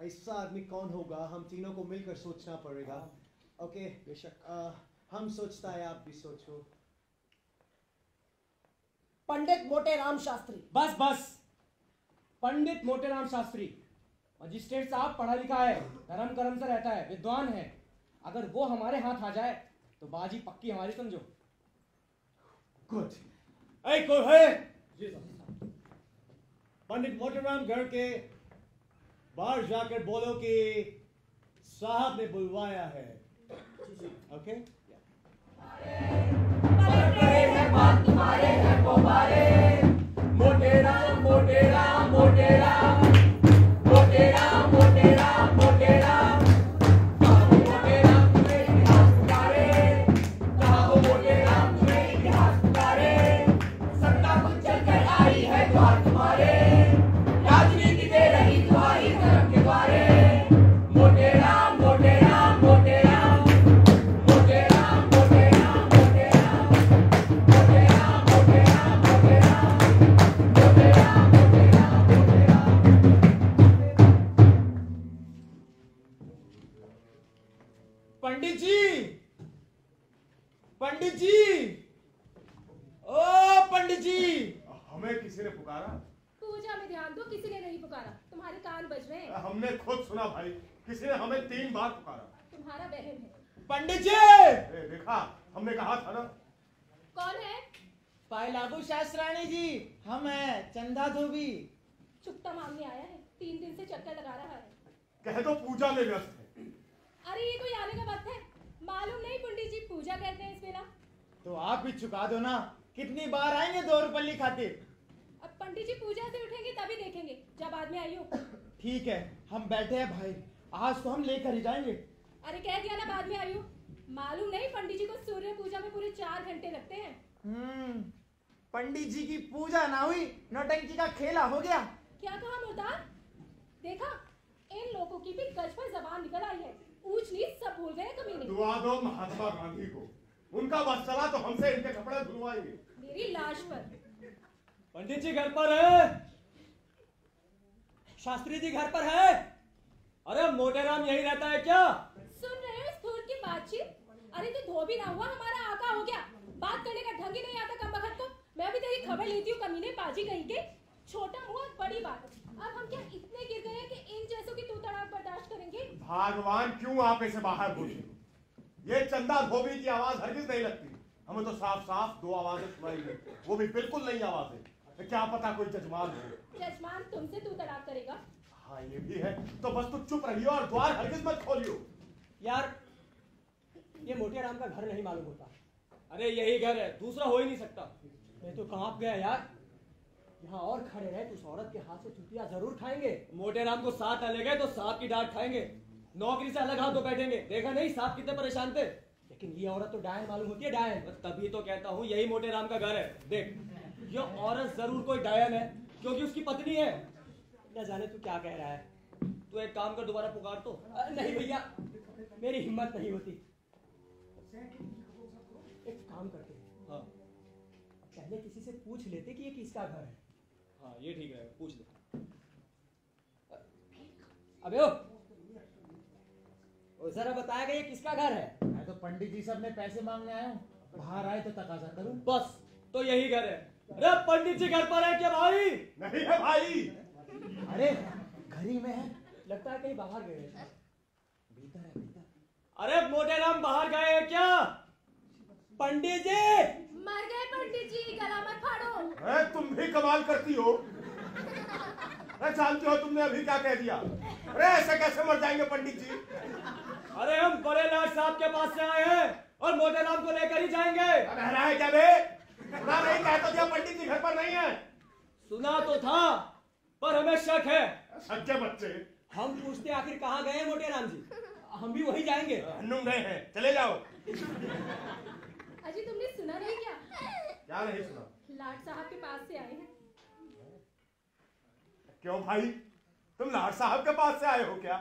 ऐसा आदमी कौन होगा, हम तीनों को मिलकर सोचना पड़ेगा। ओके, बेशक हम सोचता है, आप भी सोचो। पंडित मोटेराम शास्त्री। बस बस, पंडित मोटेराम शास्त्री मजिस्ट्रेट साहब पढ़ा लिखा है, धर्म कर्म से रहता है, विद्वान है। अगर वो हमारे हाथ आ जाए तो बाजी पक्की हमारी, समझो। गुड। ऐ कोई है? पंडित मोटेराम घर के बाहर जाकर बोलो कि साहब ने बुलवाया है। ओके? तुम्हारे हैं पोबारे, मोटेराम मोटेराम मोटेराम मोटेराम मोटेराम मोटेराम, कहाँ हो मोटेराम तुम्हें इतिहास पुकारे, कहाँ हो मोटेराम तुम्हें इतिहास पुकारे, सत्ता कुछ चलकर आई है द्वार तुम्हारे, राजनीति दे रही तुम्हारी धर्म के द्वारे, मोटेराम मोटेराम मोटेराम मोटेराम मोटेराम मोटेराम मोटेराम मोटेराम मोटेराम मोटेराम पंडित जी, पंडित जी, ओ पंडित जी। हमें किसी ने पुकारा? पूजा में ध्यान दो, किसी ने नहीं पुकारा, तुम्हारे कान बज रहे हैं। हमने खुद सुना भाई, किसी ने हमें 3 बार पुकारा। तुम्हारा वहम है। पंडित जी, देखा, हमने कहा था ना। कौन है? पायलाबू शास्त्राणी जी, हम हैं चंदा धोबी। चुकता मांगने आया है, 3 दिन से चक्कर लगा रहा है। कह दो पूजा में व्यस्त है। अरे ये कोई आने का वक्त है, मालूम नहीं पंडित जी पूजा करते हैं इस बेला। तो आप भी चुका दो ना, कितनी बार आएंगे 2 रुपये खातिर। अब पंडित जी पूजा से उठेंगे तभी देखेंगे, जब बाद में आई हो। ठीक है, हम बैठे हैं भाई, आज तो हम लेकर ही जाएंगे। अरे कह दिया ना बाद में आई हो। मालूम नहीं पंडित जी को सूर्य पूजा में पूरे 4 घंटे लगते हैं। पंडित जी की पूजा ना हुई, नौटंकी का खेला हो गया। क्या कहा मुर्दार? देखा, इन लोगों की भी गज पर जबान निकल आई है। ऊंच नीच सब भूल गए कमीने। दुआ दो महात्मा गांधी को, उनका बस चला तो हमसे इनके कपड़े धुलवाएंगे। मेरी लाश पर। पंडित जी घर पर है? शास्त्री जी घर पर है? अरे मोटेराम यही रहता है क्या? सुन रहे हो इस धूर्त की बातचीत? अरे तो धोबी ना हुआ हमारा आका हो गया। बात करने का ढंग ही नहीं आता कमबख्त को। मैं भी तेरी खबर लेती हूँ कमीने बाजी कहीं के। छोटा मुंह और बड़ी बात। अब हम क्या इतने गिर गए कि इन जैसों की तू तड़ाक बर्दाश्त करेंगे? भगवान क्यों आप इसे बाहर पूछे? ये चंदा धोबी की आवाज हरगिज नहीं लगती। हमें तो साफ साफ 2 आवाजें सुनाई दी, वो भी बिल्कुल नई आवाजें। क्या पता कोई जजमान हो। जजमान तुमसे तू तड़ाक करेगा? हाँ ये भी है, तो बस तू चुप रहियो और द्वार हरगिज मत खोलियो। यार ये मोटेराम का घर नहीं मालूम होता। अरे यही घर है, दूसरा हो ही नहीं सकता। मैं तो कांप गया यार। यहाँ और खड़े रहे तो उस औरत के हाथ से चुटिया जरूर खाएंगे। मोटेराम को साथ न ले गए तो सांप की डांट खाएंगे। नौकरी से अलग हाथ तो बैठेंगे। देखा नहीं सांप कितने परेशान थे। लेकिन ये औरत तो डायन मालूम होती है, डायन। तभी तो कहता हूँ यही मोटेराम का घर है। देख ये औरत जरूर कोई डायन है, क्योंकि उसकी पत्नी है। न जाने तू क्या कह रहा है। तू एक काम कर, दोबारा पुकार तो। नहीं भैया, मेरी हिम्मत नहीं होती। एक काम करते हैं। हाँ, पहले किसी से पूछ लेते कि ये किसका घर है। हाँ ये ठीक है, पूछ ले। अबे ओ जरा बताएगा ये किसका घर है? मैं तो पंडित जी से अपने पैसे मांगने आया हूँ, बाहर आए तो तकाजा करूँ। बस तो यही घर है। अरे पंडित जी घर पर है क्या भाई? नहीं है भाई। अरे घर ही में है। लगता है कहीं बाहर गए हैं। भीतर है, भीतर। अरे मोटेराम बाहर गए हैं क्या? पंडित जी मर गए पंडित जी, गला मत फाड़ो। अरे तुम भी कमाल करती हो। अरे जानती हो तुमने अभी क्या कह दिया? अरे ऐसे कैसे मर जाएंगे पंडित जी? अरे हम बड़े लाट साहब के पास से आए हैं और मोटेराम को लेकर ही जाएंगे। कह रहा है क्या बे? सुना नहीं, कह तो दिया पंडित जी घर पर नहीं है। सुना तो था पर हमें शक है। सच्चे बच्चे। हम पूछते आखिर कहाँ गए हैं मोटेराम जी? हम भी वही जाएंगे। हन्नूम गए हैं, चले जाओ। अजी तुमने सुना नहीं क्या? क्या नहीं सुना? लाट साहब के पास से आए हैं। क्यों भाई, तुम लाट साहब के पास से आए हो क्या?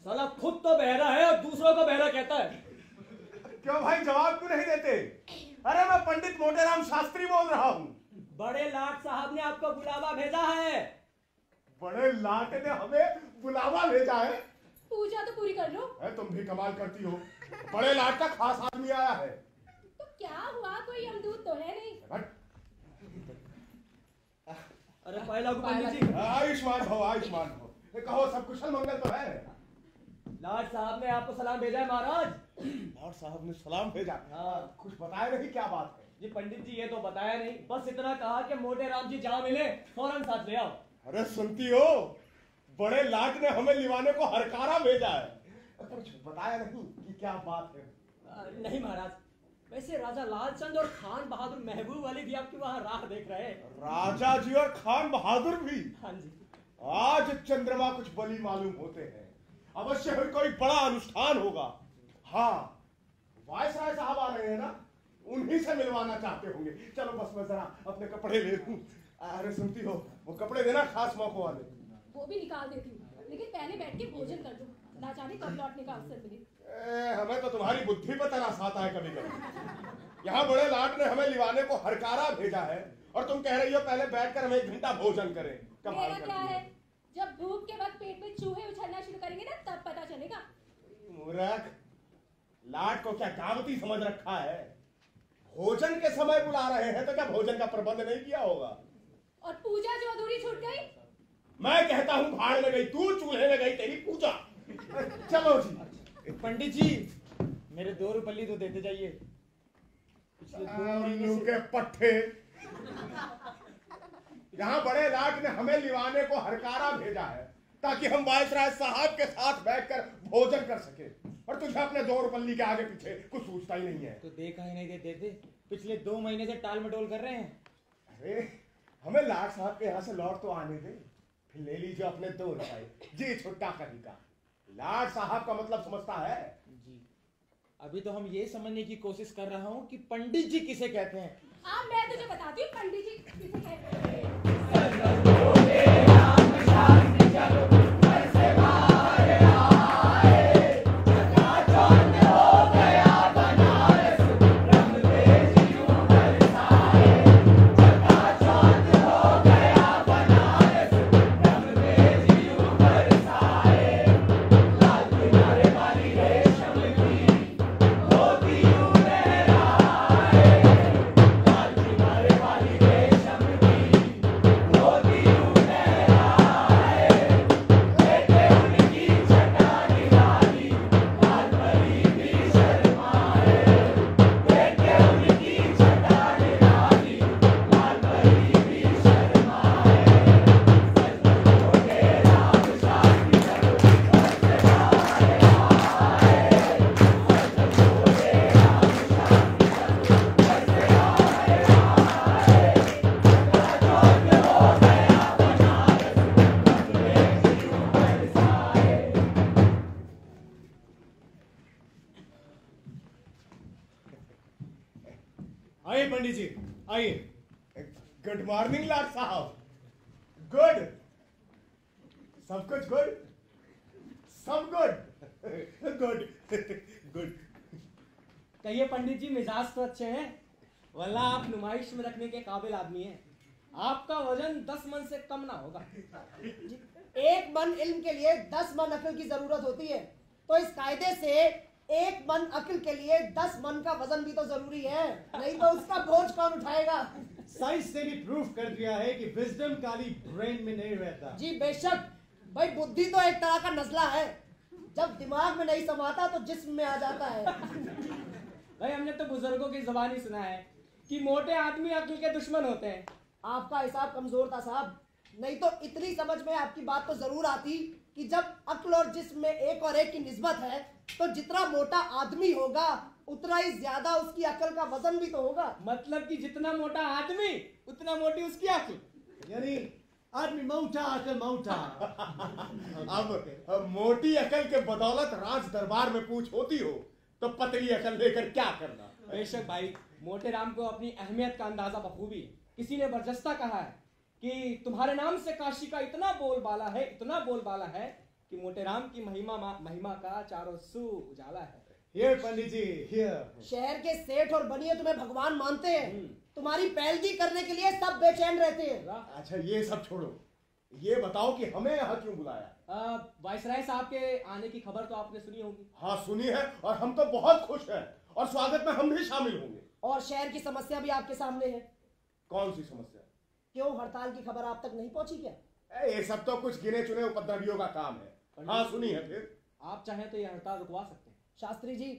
साला खुद तो बहरा है और दूसरों को बहरा कहता है। क्यों भाई जवाब क्यों नहीं देते? अरे मैं पंडित मोटेराम शास्त्री बोल रहा हूँ। बड़े लाट साहब ने आपको बुलावा भेजा है। बड़े लाट ने हमें बुलावा भेजा है? पूजा तो पूरी कर लो। तुम भी कमाल करती हो। बड़े लाट का खास आदमी आया है। तो क्या हुआ, कोई यमदूत तो है नहीं। अरे पहला पंडित जी। आयुष्मान भव, आयुष्मान भव। कहो सब कुशल मंगल तो है? लाट साहब ने आपको सलाम भेजा है महाराज। लाट साहब ने सलाम भेजा? हाँ। कुछ बताया नहीं क्या बात है? जी पंडित जी ये तो बताया नहीं, बस इतना कहा कि मोटेराम जी जहाँ मिले फौरन साथ ले आओ। अरे सुनती हो, बड़े लाट ने हमें लिवाने को हरकारा भेजा है। कुछ बताया नहीं कि क्या बात है? नहीं महाराज, वैसे राजा लालचंद और खान बहादुर महबूब अली भी आपकी वहाँ राह देख रहे हैं। राजा जी और खान बहादुर भी? हाँ जी। आज चंद्रमा कुछ बली मालूम होते हैं। अवश्य ही कोई बड़ा अनुष्ठान होगा। हाँ, वायसराय साहब आ रहे हैं ना, उन्हीं से मिलवाना चाहते होंगे। चलो बस मैं जरा अपने कपड़े ले लूं। अरे सुनती हो, वो कपड़े देना खास मौकों वाले। वो भी निकाल देती हूँ, लेकिन पहले बैठ के भोजन कर दो। ना जाने कब लौटने का अवसर मिले। हमें तो तुम्हारी बुद्धि पर तरस आता है कभी कभी। यहाँ बड़े लाट ने हमें लिवाने को हरकारा भेजा है और तुम कह रही हो पहले बैठकर हम 1 घंटा भोजन करें। मेरा क्या है, जब भूख के वक्त पेट में चूहे उछलना शुरू करेंगे ना तब पता चलेगा। मूर्ख, लाट को क्या कामती समझ रखा है? भोजन के समय बुला रहे हैं तो क्या भोजन का प्रबंध नहीं किया होगा? और पूजा जो अधूरी छूट गई? मैं कहता हूँ भाड़ में गई तू, चूल्हे में गई तेरी पूजा। चलो जी। पंडित जी मेरे 2 रुपये तो देते जाइए। पिछले 2 महीने के पट्टे। यहाँ बड़े लाट ने हमें लिवाने को हरकारा भेजा है ताकि हम वायसराय साहब के साथ बैठकर भोजन कर सके, और तुझे अपने 2 रुपये के आगे पीछे कुछ सोचता ही नहीं है। तो देखा ही नहीं देते, पिछले 2 महीने से टाल मटोल कर रहे हैं। अरे हमें लाट साहब के यहाँ से लौट तो आने दे, फिर ले लीजिए अपने 2 रुपये। जी छुट्टा कहीं का। लाट साहब का मतलब समझता है जी। अभी तो हम ये समझने की कोशिश कर रहा हूँ कि पंडित जी किसे कहते हैं। अब मैं तुझे बताती हूँ पंडित जी किसे कहते हैं। आइए पंडित जी, आइए। गुड मॉर्निंग लाट साहब। गुड, सब कुछ गुड, सब गुड, गुड गुड। कहिए पंडित जी, मिजाज तो अच्छे हैं, वरना आप नुमाइश में रखने के काबिल आदमी हैं। आपका वजन 10 मन से कम ना होगा। एक मन इल्म के लिए 10 मन अक्ल की जरूरत होती है, तो इस कायदे से एक मन अक्ल के लिए 10 मन का वजन भी तो जरूरी है, नहीं तो उसका बोझ कौन उठाएगा। साइंस ने भी प्रूफ कर दिया है कि विजडम खाली ब्रेन में नहीं रहता। जी बेशक, भाई बुद्धि तो एक तरह का नजला है, जब दिमाग में नहीं समाता तो जिस्म में आ जाता है। भाई हमने तो बुजुर्गों की ज़बानी सुना है कि मोटे आदमी अक्ल के दुश्मन होते हैं। आपका हिसाब कमजोर था साहब, नहीं तो इतनी समझ में आपकी बात तो जरूर आती कि जब अक्ल और जिस्म में एक और एक की निस्बत है, तो जितना मोटा आदमी होगा उतना ही ज्यादा उसकी अक्ल का वजन भी तो होगा। मतलब कि जितना मोटा आदमी उतना मोटी उसकी अक्ल, यानी आदमी मोटा अक्ल मोटा। अब मोटी अकल के बदौलत राज दरबार में पूछ होती हो तो पतली अकल लेकर क्या करना। बेशक भाई, मोटे राम को अपनी अहमियत का अंदाजा बखूबी। किसी ने बरजस्ता कहा है कि तुम्हारे नाम से काशी का इतना बोलबाला है, इतना बोलबाला है कि मोटे राम की महिमा का चारों सू उजाला है। Here, Pandit ji, here। शहर के सेठ और बनिए तुम्हें भगवान मानते हैं, तुम्हारी पैलगी करने के लिए सब बेचैन रहते हैं। अच्छा ये सब छोड़ो, ये बताओ कि हमें यहाँ क्यों बुलाया। वाइसराय साहब के आने की खबर तो आपने सुनी होगी। हाँ सुनी है, और हम तो बहुत खुश हैं, और स्वागत में हम भी शामिल होंगे। और शहर की समस्या भी आपके सामने है। कौन सी समस्या? क्यों हड़ताल की खबर आप तक नहीं पहुंची क्या? ये सब तो कुछ गिने चुने उपद्रवियों का काम है। हाँ सुनी है। फिर आप चाहें तो ये हड़ताल रुकवा सकते हैं। शास्त्री जी,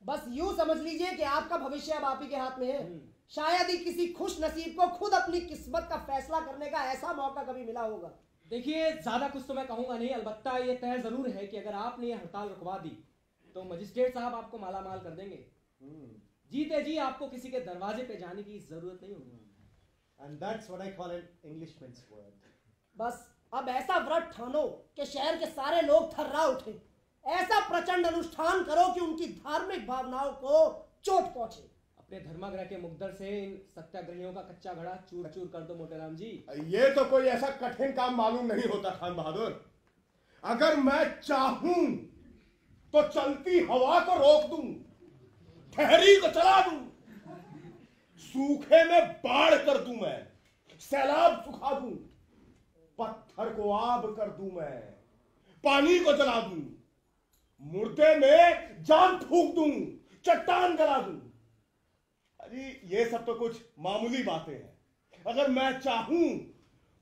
बस यूं समझ लीजिए कि आपका भविष्य अब आप ही के हाथ में है। शायद ही किसी खुश नसीब को खुद अपनी किस्मत का फैसला करने का ऐसा मौका कभी मिला होगा। देखिए, ज्यादा कुछ तो मैं कहूंगा नहीं, अलबत्ता ये तय जरूर है कि अगर आपने ये हड़ताल रुकवा दी तो मजिस्ट्रेट साहब आपको मालामाल कर देंगे। जीते जी आपको किसी के दरवाजे पे जाने की जरूरत नहीं होगी। And that's what I call an Englishman's word। बस अब ऐसा व्रत ठानो कि शहर के सारे लोग थर्रा उठे, ऐसा प्रचंड अनुष्ठान करो कि उनकी धार्मिक भावनाओं को चोट पहुंचे। अपने धर्माग्रह के मुकद्दर से इन सत्याग्रहियों का कच्चा घड़ा चूर चूर कर दो मोटेराम जी। ये तो कोई ऐसा कठिन काम मालूम नहीं होता खान बहादुर। अगर मैं चाहूं तो चलती हवा को रोक दूं, ठहरी को चला दूं, सूखे में बाढ़ कर दूं मैं, सैलाब सुखा दूं, पत्थर को आब कर दूं मैं, पानी को जला दूं, मुर्दे में जान फूंक दूं, चट्टान गला दूं। अरे ये सब तो कुछ मामूली बातें हैं। अगर मैं चाहूं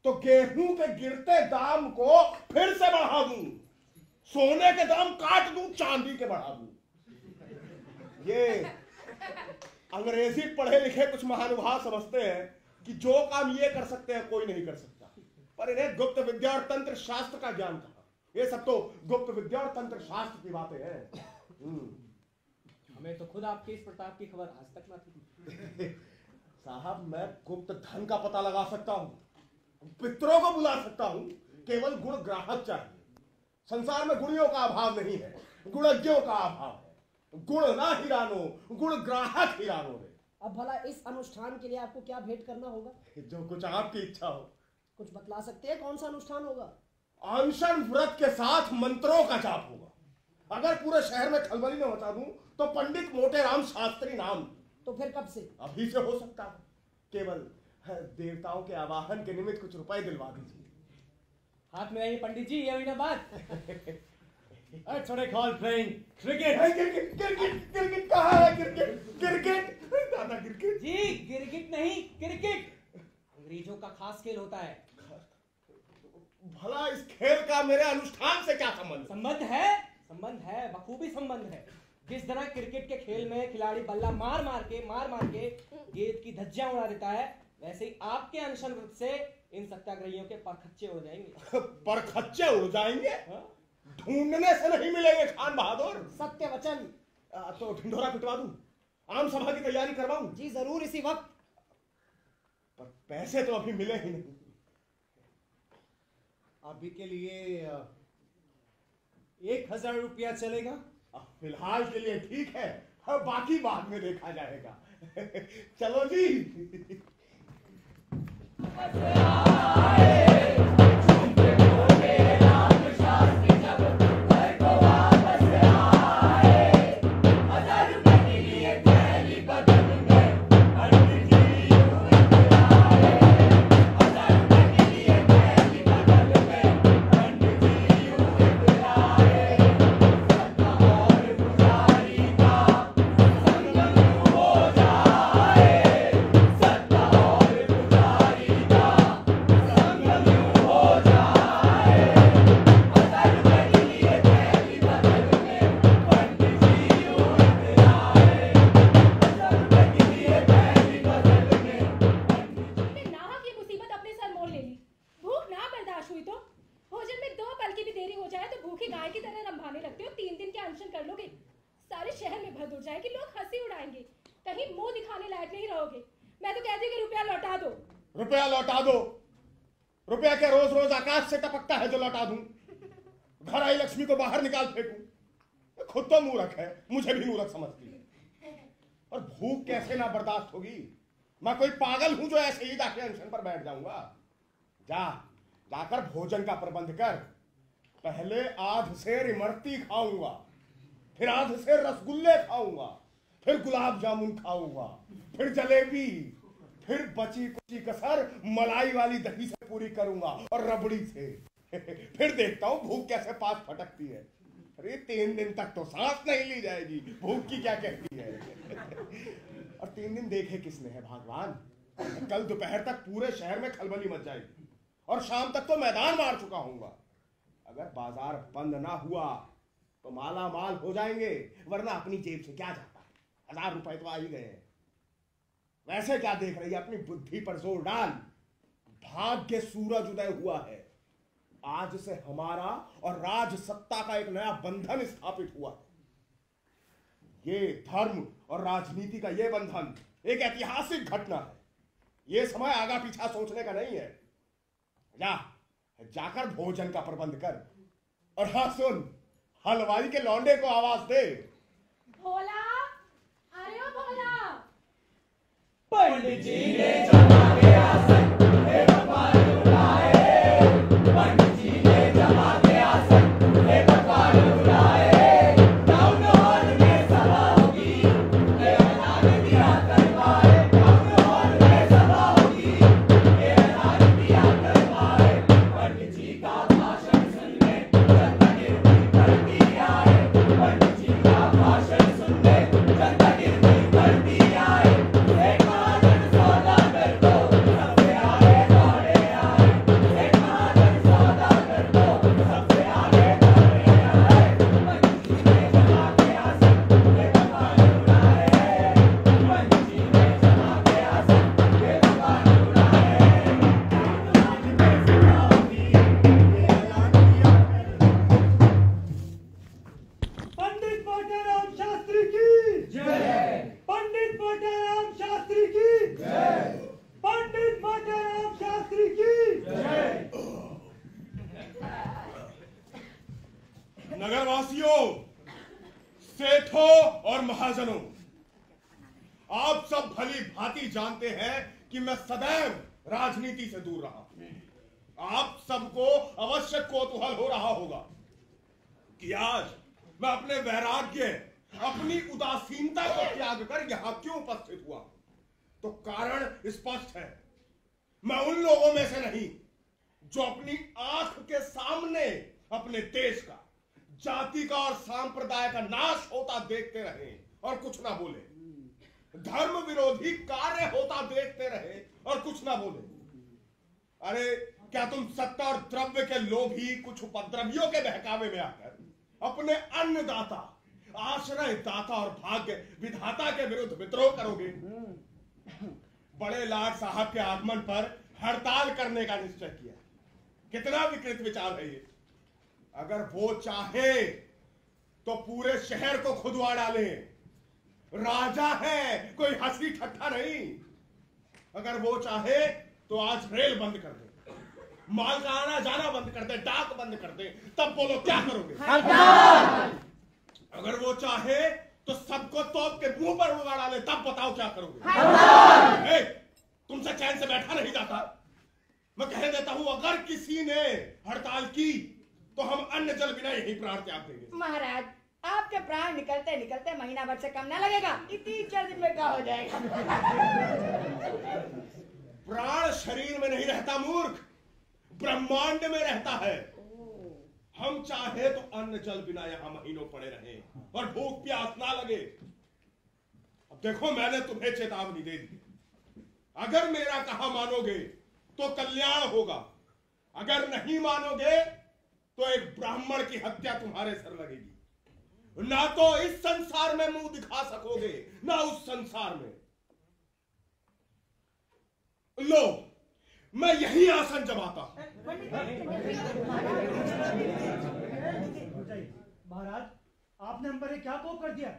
तो गेहूं के गिरते दाम को फिर से बढ़ा दूं, सोने के दाम काट दूं, चांदी के बढ़ा दूं। ये अंग्रेजी पढ़े लिखे कुछ महानुभाव समझते हैं कि जो काम ये कर सकते हैं कोई नहीं कर सकता, पर इन्हें गुप्त विद्या और तंत्र शास्त्र का ज्ञान कहा। ये सब तो गुप्त विद्या और तंत्र शास्त्र की बातें हैं। हमें तो खुद आपके इस प्रताप की खबर आज तक ना थी। साहब मैं गुप्त धन का पता लगा सकता हूं, पितरों को बुला सकता हूं, केवल गुण ग्राहक चाहिए। संसार में गुणियों का अभाव नहीं है, गुणज्ञों का अभाव है। गुण ना हिरानो, गुण ग्राहक हिरानो रे। अब भला इस अनुष्ठान के लिए आपको क्या भेंट करना होगा? जो कुछ आपकी इच्छा हो। कुछ बतला सकते हैं कौन सा अनुष्ठान होगा? अनशन व्रत के साथ मंत्रों का जाप होगा। अगर पूरे शहर में खलबली में मचा दूं तो पंडित मोटेराम शास्त्री नाम। तो फिर कब से? अभी से हो सकता है। केवल देवताओं के आवाहन के निमित्त कुछ रुपए दिलवा दीजिए। हाथ में आइए पंडित जी, ये हुई ना बात। That's what I call playing cricket. Cricket कहाँ है? क्रिकेट दादा क्रिकेट जी, गिरगिट नहीं क्रिकेट, अंग्रेजों का खास खेल होता है। भला इस खेल का मेरे अनुष्ठान से क्या संबंध? संबंध है, बखूबी संबंध है। जिस तरह क्रिकेट के खेल में खिलाड़ी बल्ला मार मार के गेंद की धज्जियां उड़ा देता है, वैसे ही आपके अनशन व्रत से इन सत्याग्रहियों के परखच्चे उड़ जाएंगे। परखच्चे उड़ जाएंगे? ढूंढने से नहीं मिलेंगे खान बहादुर। सत्य वचन। तो ढिंढोरा पिटवा दूं, आम सभा की तैयारी करवाऊं? जी जरूर, इसी वक्त। पर पैसे तो अभी मिले ही नहीं। अभी के लिए 1000 रुपया चलेगा? फिलहाल के लिए ठीक है, बाकी बाद में देखा जाएगा। चलो जी। रुपया लौटा दो। रुपया क्या रोज रोज आकाश से टपकता है जो लौटा दूं? घर आई लक्ष्मी को बाहर निकाल फेंकूं? खुद तो मूर्ख है, मुझे भी मूर्ख समझती है। और भूख कैसे ना बर्दाश्त होगी? मैं कोई पागल हूं जो ऐसे ही जाके अनशन पर बैठ जाऊंगा? जाकर भोजन का प्रबंध कर। पहले आध सेर इमरती खाऊंगा, फिर आध सेर रसगुल्ले खाऊंगा, फिर गुलाब जामुन खाऊंगा, फिर जलेबी, फिर बची कुची कसर मलाई वाली दही से पूरी करूंगा और रबड़ी से। फिर देखता हूं भूख कैसे पास फटकती है। अरे 3 दिन तक तो सांस नहीं ली जाएगी, भूख की क्या कहती है। और 3 दिन देखे किसने है भगवान? कल दोपहर तक पूरे शहर में खलबली मच जाएगी और शाम तक तो मैदान मार चुका हूंगा। अगर बाजार बंद ना हुआ तो माला माल हो जाएंगे, वरना अपनी जेब से क्या जाता है? 1000 रुपए तो आ ही गए। वैसे क्या देख रही है? अपनी बुद्धि पर जोर डाल। भाग्य सूरज उदय हुआ है। आज से हमारा और राज सत्ता का एक नया बंधन स्थापित हुआ है। ये धर्म और राजनीति का ये बंधन एक ऐतिहासिक घटना है। ये समय आगा पीछा सोचने का नहीं है। जाकर भोजन का प्रबंध कर। और हाँ सुन, हलवाई के लौंडे को आवाज दे। भोला, अरे ओ भोला। पंडित जी ने जमा के आसन हे भगवान बुलाए। पंडित जी ने जमा के आसन हे भगवान बुलाए। टाउन हॉल में सभा होगी, ये ऐलान दिया करवाए। टाउन हॉल में सभा होगी, ये ऐलान दिया करवाए। पंडित जी का भाषण सुनने जनता गिरती पड़ती आए। पंडित जी का भाषण सुनने जनता गिरती पड़ती आए। एक महाजन सौदागर परिजनों, आप सब भली भांति जानते हैं कि मैं सदैव राजनीति से दूर रहा हूं। आप सबको अवश्य कौतूहल हो रहा होगा कि आज मैं अपने वैराग्य, अपनी उदासीनता को त्याग कर यहां क्यों उपस्थित हुआ। तो कारण स्पष्ट है, मैं उन लोगों में से नहीं जो अपनी आंख के सामने अपने देश का, जाति का और सांप्रदाय का नाश होता देखते रहे और कुछ ना बोले, धर्म विरोधी कार्य होता देखते रहे और कुछ ना बोले। अरे क्या तुम सत्ता और द्रव्य के लोभी कुछ उपद्रवियों के बहकावे में आकर अपने अन्नदाता, आश्रय दाता और भाग्य विधाता के विरुद्ध विद्रोह करोगे? बड़े लाट साहब के आगमन पर हड़ताल करने का निश्चय किया। कितना विकृत विचार है ये। अगर वो चाहे तो पूरे शहर को खुदवा डाले। राजा है, कोई हंसी ठट्ठा नहीं। अगर वो चाहे तो आज रेल बंद कर दे, माल का आना जाना बंद कर दे, डाक बंद कर दे। तब बोलो क्या करोगे? अगर वो चाहे तो सबको तोप के मुंह पर उड़ा डाले, तब बताओ क्या करोगे? तुमसे चैन से बैठा नहीं जाता। मैं कह देता हूं, अगर किसी ने हड़ताल की तो हम अन्न जल बिना यही प्राण त्याग देंगे। महाराज, आपके प्राण निकलते निकलते महीना भर से कम ना लगेगा, 3-4 दिन में क्या हो जाएगा? प्राण शरीर में नहीं रहता मूर्ख, ब्रह्मांड में रहता है। हम चाहे तो अन्न जल बिना यहां महीनों पड़े रहे और भूख प्यास ना लगे। अब देखो, मैंने तुम्हें चेतावनी दे दी। अगर मेरा कहा मानोगे तो कल्याण होगा, अगर नहीं मानोगे तो एक ब्राह्मण की हत्या तुम्हारे सर लगेगी। ना तो इस संसार में मुंह दिखा सकोगे, ना उस संसार में। लो, मैं यही आसन जमाता हूं। महाराज, आपने हम पर ये क्या कोप कर दिया?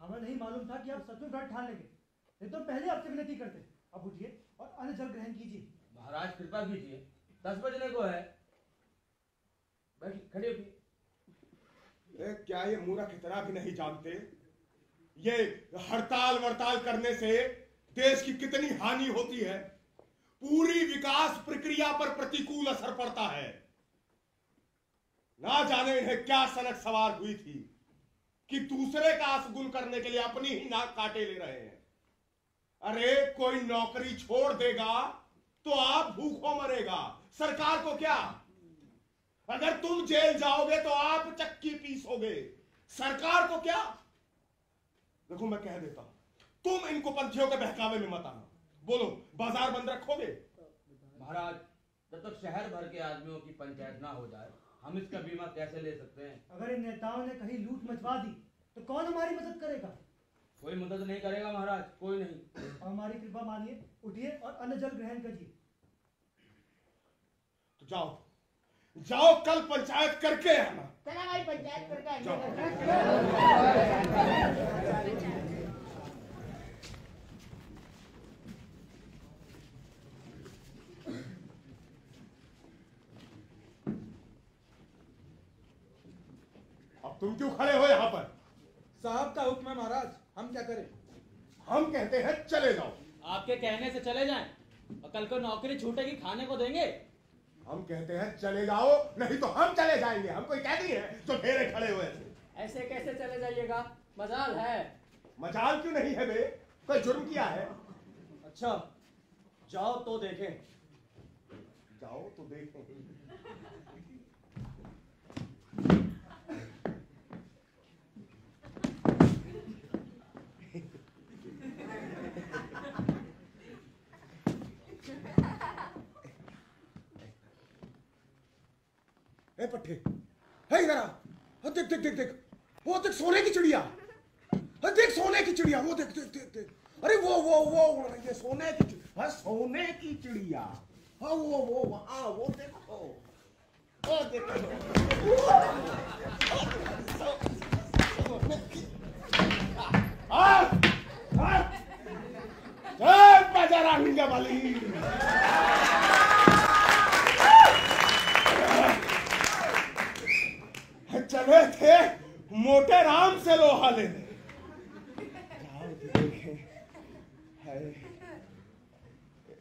हमें नहीं मालूम था कि आप सच में व्रत ठान लेंगे, नहीं तो पहले आपसे विनती करते। अब उठिए और अन्न जल ग्रहण कीजिए। महाराज कृपा कीजिए, 10 बजने को है। बैठिए, खड़े होइए। क्या ये मूर्ख इतना भी नहीं जानते? ये हड़ताल वड़ताल करने से देश की कितनी हानि होती है, पूरी विकास प्रक्रिया पर प्रतिकूल असर पड़ता है। ना जाने इन्हें क्या सनक सवार हुई थी कि दूसरे का असगुन करने के लिए अपनी ही नाक काटे ले रहे हैं। अरे कोई नौकरी छोड़ देगा तो आप भूखों मरेगा, सरकार को क्या? अगर तुम जेल जाओगे तो आप चक्की पीसोगे, सरकार को क्या? देखो, मैं कह देता हूं, तुम इन कुपंथियों के बहकावे में मत आना। बोलो, बाजार बंद रखोगे? महाराज, जब तक शहर भर के आदमियों की पंचायत ना हो जाए, हम इसका बीमा कैसे ले सकते हैं? अगर इन नेताओं ने कहीं लूट मचवा दी तो कौन हमारी मदद करेगा? कोई मदद नहीं करेगा महाराज, कोई नहीं। हमारी कृपा मानिए, उठिए और अन्न जल ग्रहण करिए। तो जाओ जाओ, कल पंचायत करके आना। चला भाई, पंचायत करके जाओ। अब तुम क्यों खड़े हो यहाँ पर? साहब का हुक्म है महाराज, हम क्या करें? हम कहते हैं चले जाओ। आपके कहने से चले जाएं, और कल को नौकरी छूटेगी, खाने को देंगे। हम कहते हैं चले जाओ, नहीं तो हम चले जाएंगे। हम कोई कैदी है जो घेरे खड़े हुए हैं। ऐसे कैसे चले जाइएगा? मजाल है। मजाल क्यों नहीं है बे? कोई जुर्म किया है? अच्छा, जाओ तो देखें। जाओ तो देखें। ए पट्टे, है इधर आ। देख देख देख देख, वो देख सोने की चिड़िया। देख सोने की चिड़िया, वो देख देख देख देख। अरे वो उड़ रही है, सोने की चिड़िया। सोने की चिड़िया। हाँ वो वहाँ, वो देखो, वो देखो। बजरंग बली। चले थे मोटे राम से लोहा लेने, देखें, हाय,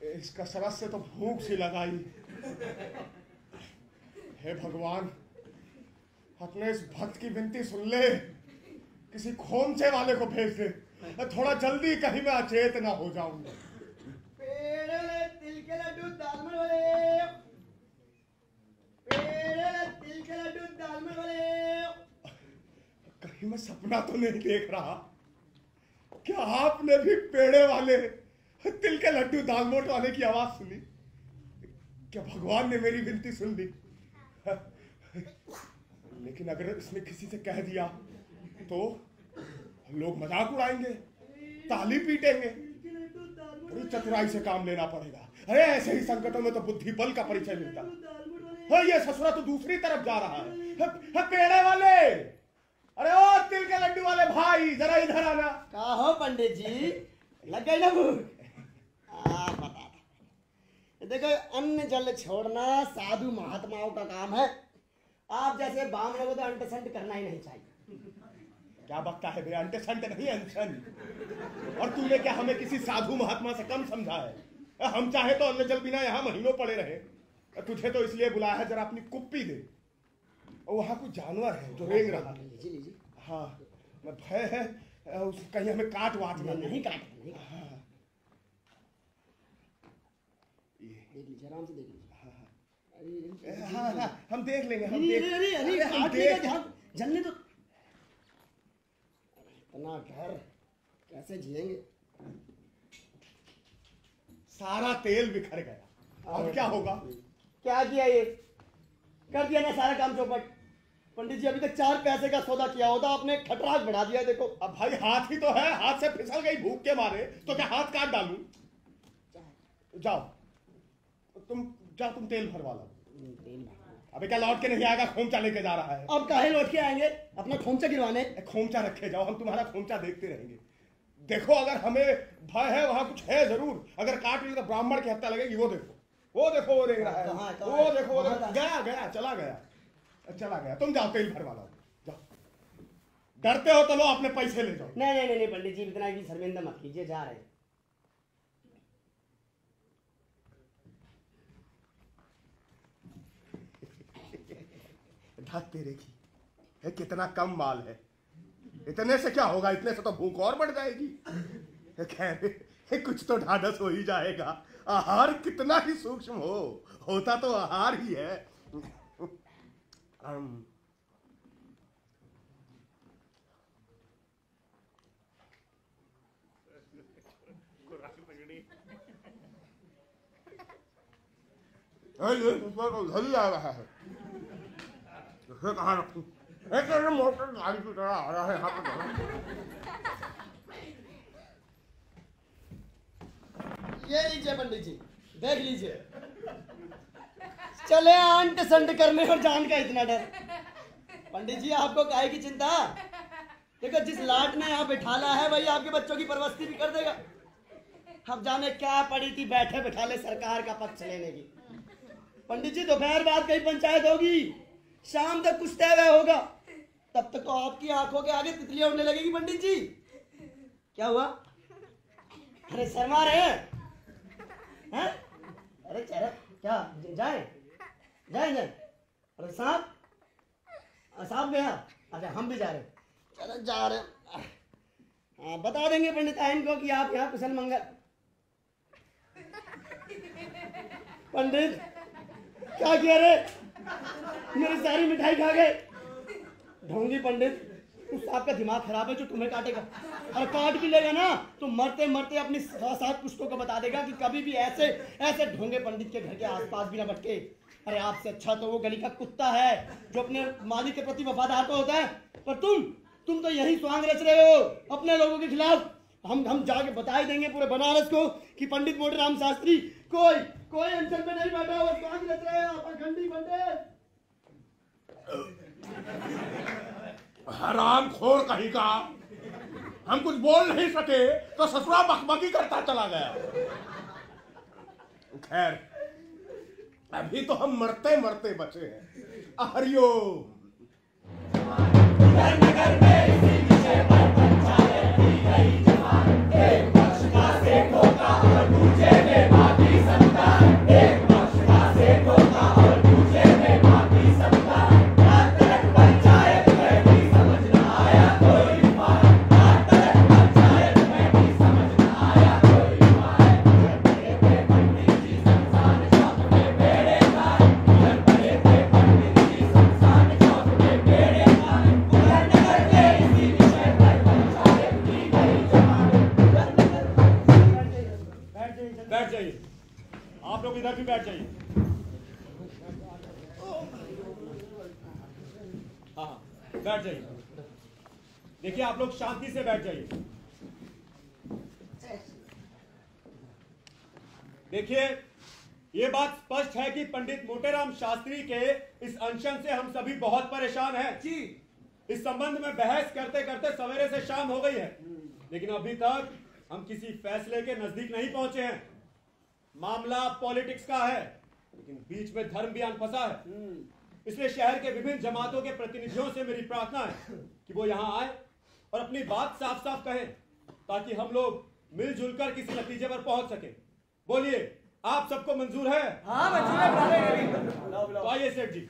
इस कसरत से तो भूख सी लगाई। हे भगवान, अपने इस भक्त की विनती सुन ले, किसी खोमचे वाले को भेज दे, थोड़ा जल्दी, कहीं मैं अचेत ना हो जाऊं। पेड़े तिल के लड्डू दालमोट वाले, पेड़े तिल के लड्डू दालमोट वाले। कहीं मैं सपना तो नहीं देख रहा? क्या आपने भी पेड़े वाले, तिल के लड्डू दालमोट वाले की आवाज सुनी? क्या भगवान ने मेरी विनती सुन ली? लेकिन अगर इसने किसी से कह दिया तो लोग मजाक उड़ाएंगे, ताली पीटेंगे। बड़ी चतुराई से काम लेना पड़ेगा। अरे ऐसे ही संकटों में तो बुद्धि बल का परिचय मिलता। हाँ, ये ससुरा तो दूसरी तरफ जा रहा है। पेड़े वाले, अरे ओ तिल के लड्डू वाले भाई, जरा इधर आना। कहा हो पंडित जी, लग गई ना भूख? बता देखो, अन्न जल छोड़ना साधु महात्माओं का काम है। आप जैसे बामनों को तो अंटसंट करना ही नहीं चाहिए। क्या बकता है बे? अंटसंट नहीं, अनशन। और तूने क्या हमें किसी साधु महात्मा से कम समझा है? हम चाहे तो अन्न जल बिना यहाँ महीनों पड़े रहे। तुझे तो इसलिए बुलाया है, जरा अपनी कुप्पी दे। और वहाँ कुछ जानवर है जो रेंग रहा है। लीजिए। हाँ, मैं भय है कहीं हमें काट वाट ना। नहीं काट, नहीं काट। हाँ। देख लीजिए, आराम से देख लीजिए। हाँ हाँ, हम देख लेंगे। जलने तो इतना घर कैसे जिएंगे? सारा तेल बिखर गया, अब क्या होगा? क्या किया ये? कर दिया ना सारा काम चौपट। पंडित जी, अभी तक 4 पैसे का सौदा किया होता, आपने खटराक बढ़ा दिया। देखो अब भाई, हाथ ही तो है, हाथ से फिसल गई भूख के मारे, तो क्या हाथ काट डालूं? जाओ तुम तेल भरवा लो। अबे क्या लौट के नहीं आएगा? खोमचा लेके जा रहा है। अब काहे लौट के आएंगे? अपना खोमचा गिरवाने। खोमचा रखे जाओ, हम तुम्हारा खोमचा देखते रहेंगे। देखो, अगर हमें भय है, वहां कुछ है जरूर। अगर काट ली तो ब्राह्मण की हत्या लगेगी। वो देखो वो देख रहा है। वो देखो गया, चला गया। तुम जाओ, तेल भरवा लो, जाओ। डरते हो तो लो, अपने पैसे ले जाओ। नहीं पंडित जी, इतना भी शर्मिंदा मत कीजिए, जा रहे। तेरे की कितना कम माल है। इतने से क्या होगा? इतने से तो भूख और बढ़ जाएगी। खैर, कुछ तो ढाढ़स हो ही जाएगा। आहार कितना ही सूक्ष्म होता तो आहार ही है। उधर आ रहा है, कहाँ रखूं? मोटर गाड़ी की तरह आ रहा है यहाँ पे। ये लीजिए पंडित जी, देख लीजिए। चले अंट संट करने और जान का इतना डर। पंडित जी, आपको काहे की चिंता? देखो, जिस लाट ने यहाँ बिठाला है वही आपके बच्चों की परवस्ती भी कर देगा। अब जाने क्या पड़ी थी बैठे बिठाले सरकार का पक्ष लेने की। पंडित जी, दोपहर बाद कहीं पंचायत होगी, शाम तक कुछ तय होगा। तब तक तो आपकी आंखों के आगे तितलियां उड़ने लगेगी। पंडित जी, क्या हुआ? अरे शर्मा रहे हैं? अरे चलो, क्या जाए? अरे साहब गया। अच्छा, हम भी जा रहे। चलो जा रहे। हाँ, बता देंगे पंडिताइन को कि आप यहाँ कुशल मंगल। पंडित, क्या किया रे? मेरी सारी मिठाई खा गए। ढोंगी पंडित, उस आपका दिमाग खराब है जो तुम्हें काटेगा। और काट भी लेगा ना तो मरते मरते अपनी 7 पुश्तों को बता देगा कि कभी भी ऐसे ढोंगे पंडित के घर के आसपास भी ना भटके। अरे आपसे अच्छा तो वो गली का कुत्ता है जो अपने मालिक के प्रति वफादार तो होता है, पर तुम तो यही स्वांग रच रहे हो अपने लोगों के खिलाफ। हम जाके बता ही देंगे पूरे बनारस को कि पंडित मोटेराम शास्त्री कोई अनशन पे नहीं बैठा, वो स्वांग रच रहे हैं। पाखंडी पंडित, हरामखोर कहीं का। हम कुछ बोल नहीं सके तो ससुरा बकबकी करता चला गया। खैर, अभी तो हम मरते मरते बचे हैं। हरिओम। नगर में इसी विषय पर पंचायत की गई जमात। जाइए, आप लोग इधर भी बैठ जाइए। हाँ, बैठ जाइए। देखिए, आप लोग शांति से बैठ जाइए। देखिए, ये बात स्पष्ट है कि पंडित मोटेराम शास्त्री के इस अनशन से हम सभी बहुत परेशान हैं। जी, इस संबंध में बहस करते करते सवेरे से शाम हो गई है, लेकिन अभी तक हम किसी फैसले के नजदीक नहीं पहुंचे हैं। मामला पॉलिटिक्स का है, लेकिन बीच में धर्म भी फंसा है। इसलिए शहर के विभिन्न जमातों के प्रतिनिधियों से मेरी प्रार्थना है कि वो यहाँ आए और अपनी बात साफ साफ कहें, ताकि हम लोग मिलजुल कर किसी नतीजे पर पहुंच सके। बोलिए, आप सबको मंजूर है? हाँ, मंजूर है। तो आइए सेठ जी,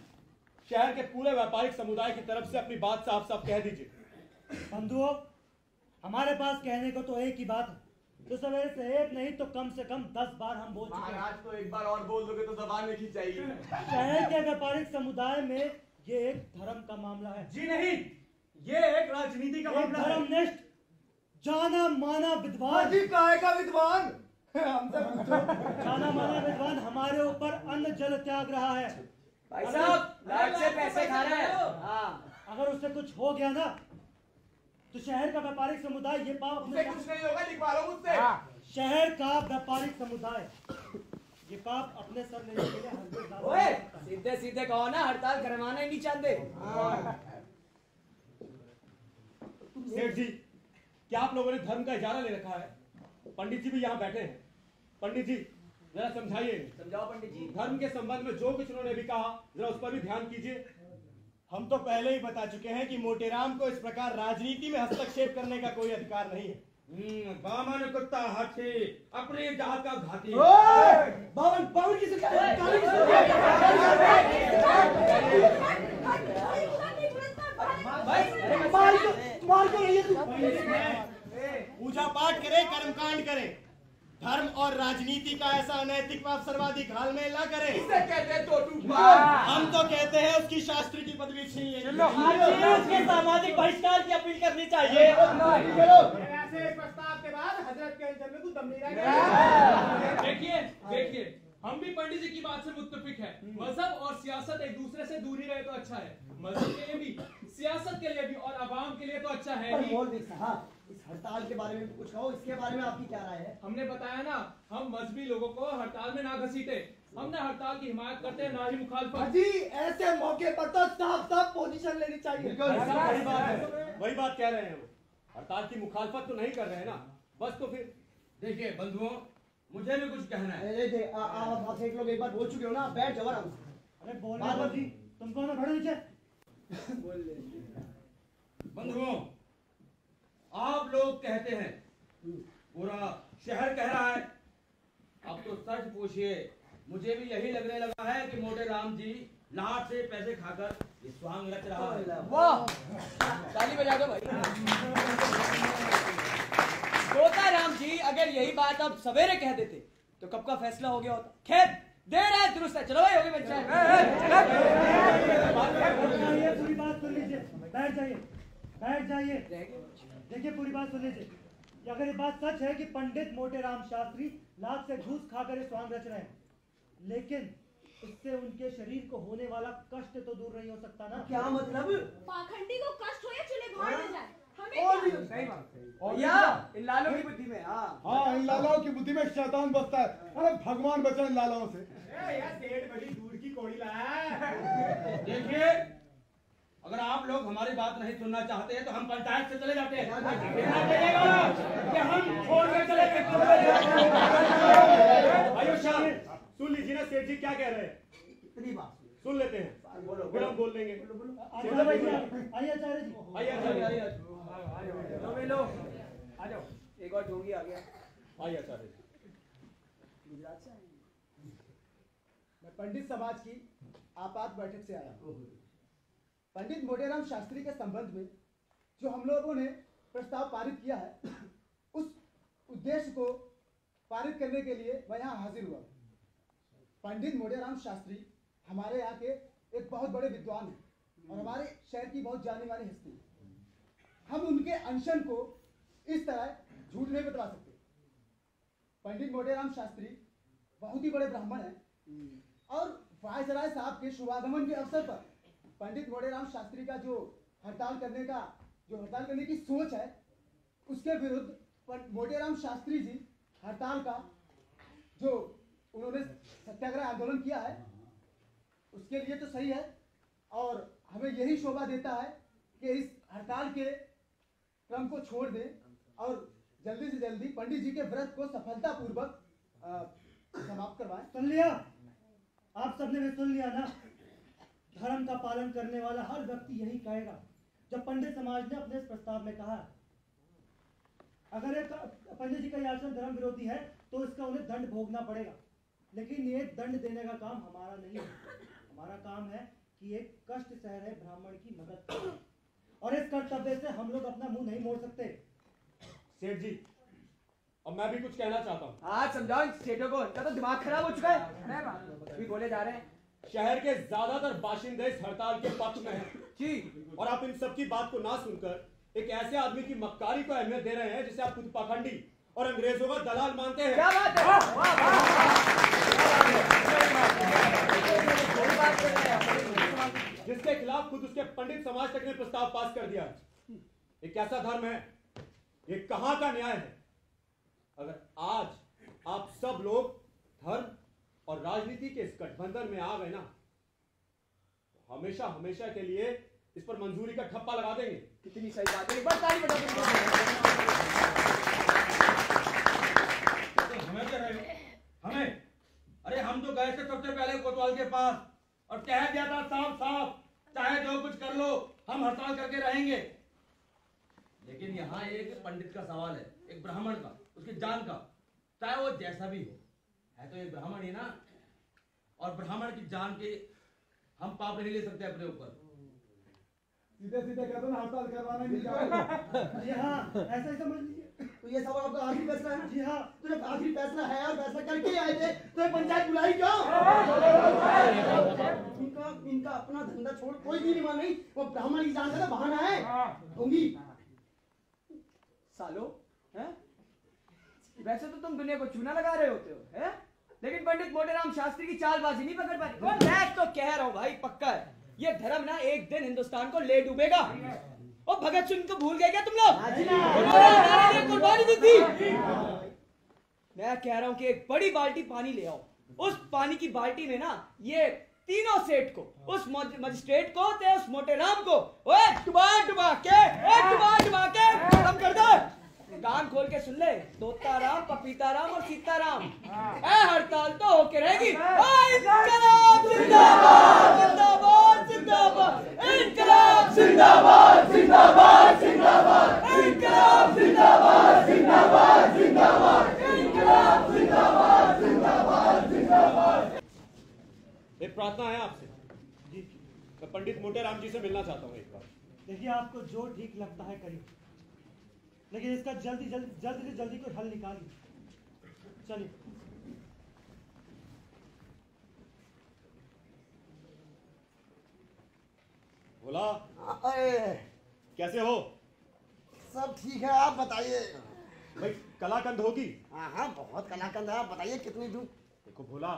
शहर के पूरे व्यापारिक समुदाय की तरफ से अपनी बात साफ साफ कह दीजिए। बंधुओं, हमारे पास कहने को तो एक ही बात है, तो सवेरे से एक नहीं तो कम से कम 10 बार हम बोल चुके हैं। आज तो एक बार और बोल दोगे तो जबान नहीं खिंचाएगी। शहर के व्यापारिक समुदाय में ये एक धर्म का मामला है। जी नहीं, ये एक राजनीति का मामला है। धर्मनिष्ठ, जाना माना विद्वान। का विद्वान जाना माना विद्वान हमारे ऊपर अन्न जल त्याग रहा है। भाई साहब, लाट से पैसे खा रहा है। हाँ, अगर उससे कुछ हो गया ना, तो शहर का व्यापारिक समुदाय ये पाप अपने कुछ नहीं होगा, लिखवा लो मुझसे। शहर का व्यापारिक समुदाय ये पाप अपने सर लेने के लिए ओए, सीधे सीधे कहो ना, हड़ताल करवाना ही नहीं चाहते। सेठ जी, क्या आप लोगों ने धर्म का इजारा ले रखा है? पंडित जी भी यहाँ बैठे हैं। पंडित जी, जरा समझाइए। समझाओ पंडित जी। धर्म के संबंध में जो कुछ उन्होंने भी कहा, जरा उस पर भी ध्यान कीजिए। हम तो पहले ही बता चुके हैं कि मोटेराम को इस प्रकार राजनीति में हस्तक्षेप करने का कोई अधिकार नहीं है। बामन कुत्ता हाथी, अपनी जात का घाती। बावन की पूजा पाठ करे, कर्मकांड करे, धर्म और राजनीति का ऐसा अनैतिक व अवसरवादी घालमेल ना करे। इसे कहते हैं टोटू। हम तो कहते हैं उसकी शास्त्री की पदवी छीनिए। उसके सामाजिक बहिष्कार की अपील करनी चाहिए। ऐसे प्रस्ताव के बाद हजरत के अंजन में कुछ दम नहीं रहेगा। देखिए, हम भी पंडित जी की बात से मुत्तफिक है। मजहब और सियासत एक दूसरे से दूरी रहे तो अच्छा है। मजहब के लिए भी, सियासत के लिए भी और आवाम के लिए तो अच्छा है ही। इस हड़ताल के बारे में कुछ कहो, इसके बारे में आपकी क्या राय है? हमने बताया ना, हम मजहबी लोगों को हड़ताल में ना घसीटे। हमने हड़ताल की हिमायत करते हैं, ना ही मुखालफत। जी, ऐसे मौके पर तो साफ साफ पोजीशन लेनी चाहिए। वही बात कह रहे हैं वो। हड़ताल की मुखालफत तो नहीं कर रहे हैं ना, बस तो फिर देखिए बंधुओं, मुझे भी कुछ कहना है। आप एक लोग एक बार बोल चुके हो ना, आप बैठ जाओ आराम से। अरे बोलने जी, तुमको ना खड़े नीचे। बंधुओं, आप लोग कहते हैं, पूरा शहर कह रहा है, अब तो सच पूछिए, मुझे भी यही लगने लगा है कि मोटेराम जी लाट से पैसे खाकर ये स्वांग रच रहा है। वाह, ताली बजा दो भाई। मोटेराम जी, अगर यही बात आप सवेरे कह देते तो कब का फैसला हो गया होता। खैर, देर है दुरुस्त है। चलो भाई, हो गई पंचायत। पूरी बात सुन लीजिए, बैठ जाइए, बैठ जाइए। देखिए, पूरी बात सुन लीजिए। अगर ये बात सच है कि पंडित मोटेराम शास्त्री लाख से घूस खाकर ये स्वांग रच रहे हैं, लेकिन इससे उनके शरीर को होने वाला कष्ट तो दूर नहीं हो सकता ना। क्या मतलब? पाखंडी को कष्ट हो या चूल्हे भाड़ में जाए, हमें सही बात है। इन लालों की बुद्धि में, हाँ, इन लालों की बुद्धि में शैतान बसता है। अरे भगवान बचाए इन लालों से। यार, सेठ बड़ी दूर की कोड़ी लाया। देखिए, अगर आप लोग हमारी बात नहीं सुनना चाहते हैं तो हम पंचायत से चले जाते हैं। कि हम छोड़ कर चले सुन लीजिए ना, सेठ जी क्या कह रहे हैं, इतनी बात सुन लेते हैं, फिर हम बोल देंगे। आइए आचार्य जी, आइए। लो, आ जाओ। एक और जोगी आ गया। आइए आचार्य जी। गुजरात से आए। मैं पंडित समाज की आपात बैठक से आया हूँ। पंडित मोटेराम शास्त्री के संबंध में जो हम लोगों ने प्रस्ताव पारित किया है, उस उद्देश्य को पारित करने के लिए मैं यहाँ हाजिर हुआ। पंडित मोटेराम शास्त्री हमारे यहाँ के एक बहुत बड़े विद्वान हैं और हमारे शहर की बहुत जानी मानी हस्ती। हम उनके अनशन को इस तरह झूठ नहीं बतला सकते। पंडित मोटेराम शास्त्री बहुत ही बड़े ब्राह्मण हैं और वायसराय साहब के शुभागमन के अवसर पर पंडित मोटेराम शास्त्री का जो हड़ताल करने की सोच है उसके विरुद्ध मोटेराम शास्त्री जी हड़ताल का जो उन्होंने सत्याग्रह आंदोलन किया है उसके लिए तो सही है और हमें यही शोभा देता है कि इस हड़ताल के क्रम को छोड़ दें और जल्दी से जल्दी पंडित जी के व्रत को सफलतापूर्वक समाप्त करवाएं। सुन लिया? आप सबने भी सुन लिया ना? धर्म का पालन करने वाला हर व्यक्ति यही कहेगा। जब पंडित समाज ने अपने इस प्रस्ताव में कहा अगर एक पंडित जी का आचरण धर्म विरोधी है तो इसका उन्हें दंड भोगना पड़ेगा, लेकिन ये दंड देने का काम हमारा नहीं है। हमारा काम है कि एक कष्ट सह रहे ब्राह्मण की मदद करें और इस कर्तव्य से हम लोग अपना मुंह नहीं मोड़ सकते। सेठ जी, अब मैं भी कुछ कहना चाहता हूँ। आज समझाओ इन सेठों को, इनका तो दिमाग खराब हो चुका है। भी बोले जा रहे हैं। शहर के ज्यादातर बाशिंदे इस हड़ताल के पक्ष में हैं जी, और आप इन सब की बात को ना सुनकर एक ऐसे आदमी की मक्कारी को अहमियत दे रहे हैं जिसे आप खुद पाखंडी और अंग्रेजों का दलाल मानते हैं। क्या बात है? जिसके खिलाफ खुद उसके पंडित समाज तक ने प्रस्ताव पास कर दिया। ये कैसा धर्म है? ये कहां का न्याय है? अगर आज आप सब लोग धर्म और राजनीति के इस गठबंधन में आ गए ना, तो हमेशा हमेशा के लिए इस पर मंजूरी का ठप्पा लगा देंगे। कितनी सही बात है। एक बार ताली बजा दीजिए। हमें क्या रहे हो? हमें? अरे हम तो गए थे सबसे पहले कोतवाल के पास और कह दिया था साफ साफ, चाहे जो कुछ कर लो हम हड़ताल करके रहेंगे। लेकिन यहाँ एक पंडित का सवाल है, एक ब्राह्मण का, उसकी जान का, चाहे वो जैसा भी हो, है तो एक ब्राह्मण ही ना, और ब्राह्मण की जान के हम पाप नहीं ले सकते अपने ऊपर। सीधे सीधे कहते ना हड़ताल करवाना नहीं चाहिए। जी हाँ, ऐसा ही समझ लीजिए। तो ये सब आपका आखिरी फैसला है? जी हाँ। तो जब आखिरी फैसला है और फैसला करके ही आए थे तो ये पंचायत बुलाई क्यों? इनका अपना धंधा छोड़ कोई भी नहीं, नहीं वो ब्राह्मण की जान का बहाना है। होंगी सालो, हैं? वैसे तो तुम दुनिया को चूना लगा रहे होते हो, हैं? लेकिन पंडित मोटेराम शास्त्री की चालबाजी नहीं पकड़ पाई। और मैं तो कह रहा हूँ भाई, पक्का है ये धर्म ना एक दिन हिंदुस्तान को ले डूबेगा। और भगत सिंह को भूल गए क्या तुम लोग? कुर्बानी दी थी। मैं कह रहा हूँ कि एक बड़ी बाल्टी पानी ले आओ, उस पानी की बाल्टी में ना ये तीनों सेठ को, उस मजिस्ट्रेट को, ते उस मोटेराम को डुबा के खत्म कर दो। कान खोल के सुन ले, तोताराम, पपीताराम और सीताराम, हड़ताल तो होके रहेगी। इनकलाब जिंदाबाद, जिंदाबाद, जिंदाबाद, इनकलाब जिंदाबाद, जिंदाबाद, जिंदाबाद, इनकलाब जिंदाबाद, जिंदाबाद, जिंदाबाद, इनकलाब जिंदाबाद, जिंदाबाद, जिंदाबाद। एक प्रार्थना है आपसे जी, मैं पंडित मोटेराम जी से मिलना चाहता हूँ एक बार। देखिए, आपको जो ठीक लगता है करिए, लेकिन इसका जल्दी से जल्दी कोई हल निकालिए। चलिए। बोला, कैसे हो? सब ठीक है, आप बताइए। भाई कलाकंद होगी? हाँ, बहुत कलाकंद है। आप बताइए कितनी दूर? देखो भोला,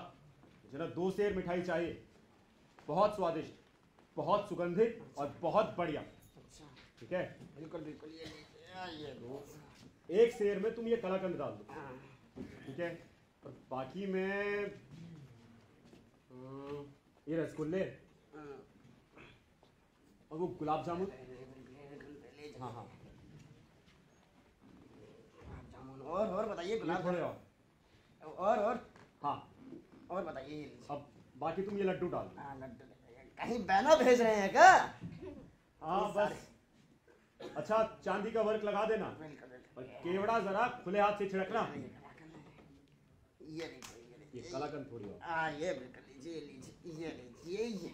मुझे ना 2 सेर मिठाई चाहिए, बहुत स्वादिष्ट, बहुत सुगंधित और बहुत बढ़िया। ठीक है? बिल्कुल बिल्कुल। ये दो। 1 सेर में तुम ये कलाकंद डाल दो, ठीक है? और बाकी में ये रसगुल्ले और वो गुलाब जामुन। हाँ हाँ, और बताइए। गुलाब थोड़े और हाँ, और बताइए। अब बाकी तुम ये लड्डू डाल दो। लड्डू कहीं बहना भेज रहे हैं क्या? हाँ बस। अच्छा, चांदी का वर्क लगा देना और केवड़ा जरा खुले हाथ से छिड़कना। ये कलाकंद थोड़ी और। ये बिल्कुल लीजिए, ये।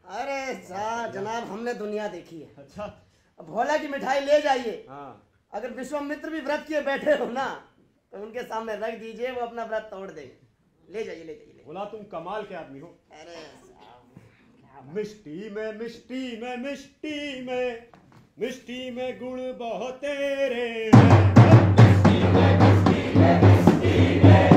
अरे जनाब, हमने दुनिया देखी है। अच्छा, भोला की मिठाई ले जाइए। हाँ। अगर विश्वामित्र भी व्रत किए बैठे हो ना तो उनके सामने रख दीजिए, वो अपना व्रत तोड़ देंगे। ले जाइए। भोला, तुम कमाल के आदमी हो। अरे मिष्टी में मिष्टी में गुण बहुत तेरे हैं। मिष्टी में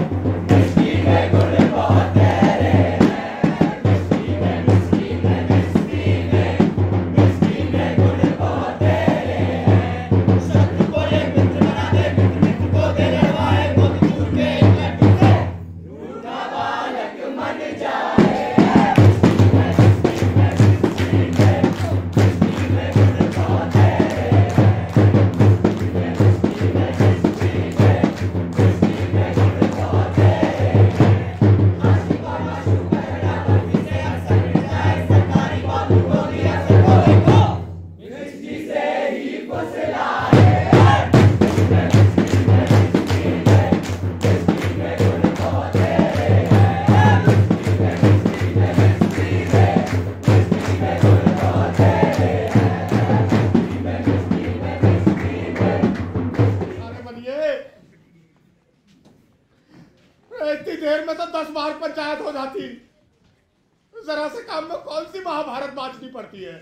अरे इतनी देर में तो 10 बार पंचायत हो जाती। जरा से काम में कौन सी महाभारत बांचनी पड़ती है।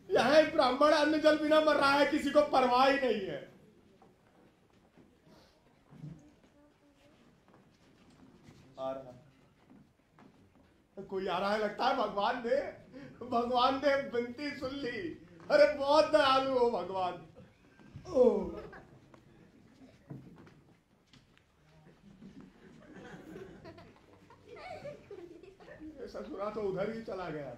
यहाँ एक ब्राह्मण अन्न जल बिना मर रहा है, किसी को परवाह ही नहीं है। आ रहा कोई आ रहा है लगता है। भगवान ने विनती सुन ली। अरे बहुत दयालु हो भगवान। ओ ससुरा तो उधर ही चला गया।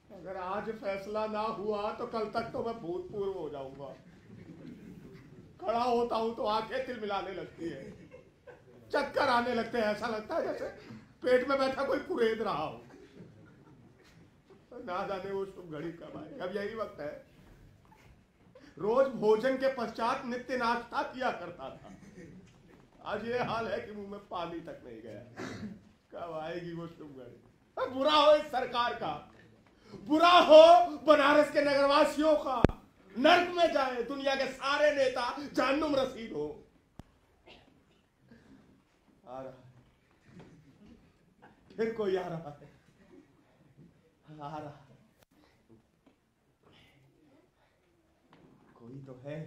अगर आज फैसला ना हुआ तो कल तक तो मैं भूतपूर्व हो जाऊंगा। खड़ा होता हूं तो आंखें तिलमिलाने लगती है, चक्कर आने लगते हैं। ऐसा लगता है जैसे पेट में बैठा कोई कुरेद रहा हो। ना जाने वो शुभ घड़ी कब आए। अब यही वक्त है। रोज भोजन के पश्चात नित्य नाश्ता किया करता था। आज ये हाल है कि मुंह में पानी तक नहीं गया। कब आएगी वो शुभ घड़ी। बुरा हो इस सरकार का, बुरा हो बनारस के नगरवासियों का। नर्क में जाए दुनिया के सारे नेता, जहन्नुम रसीद हो। आ रहा है, फिर कोई आ रहा है। आ रहा है, कोई तो है।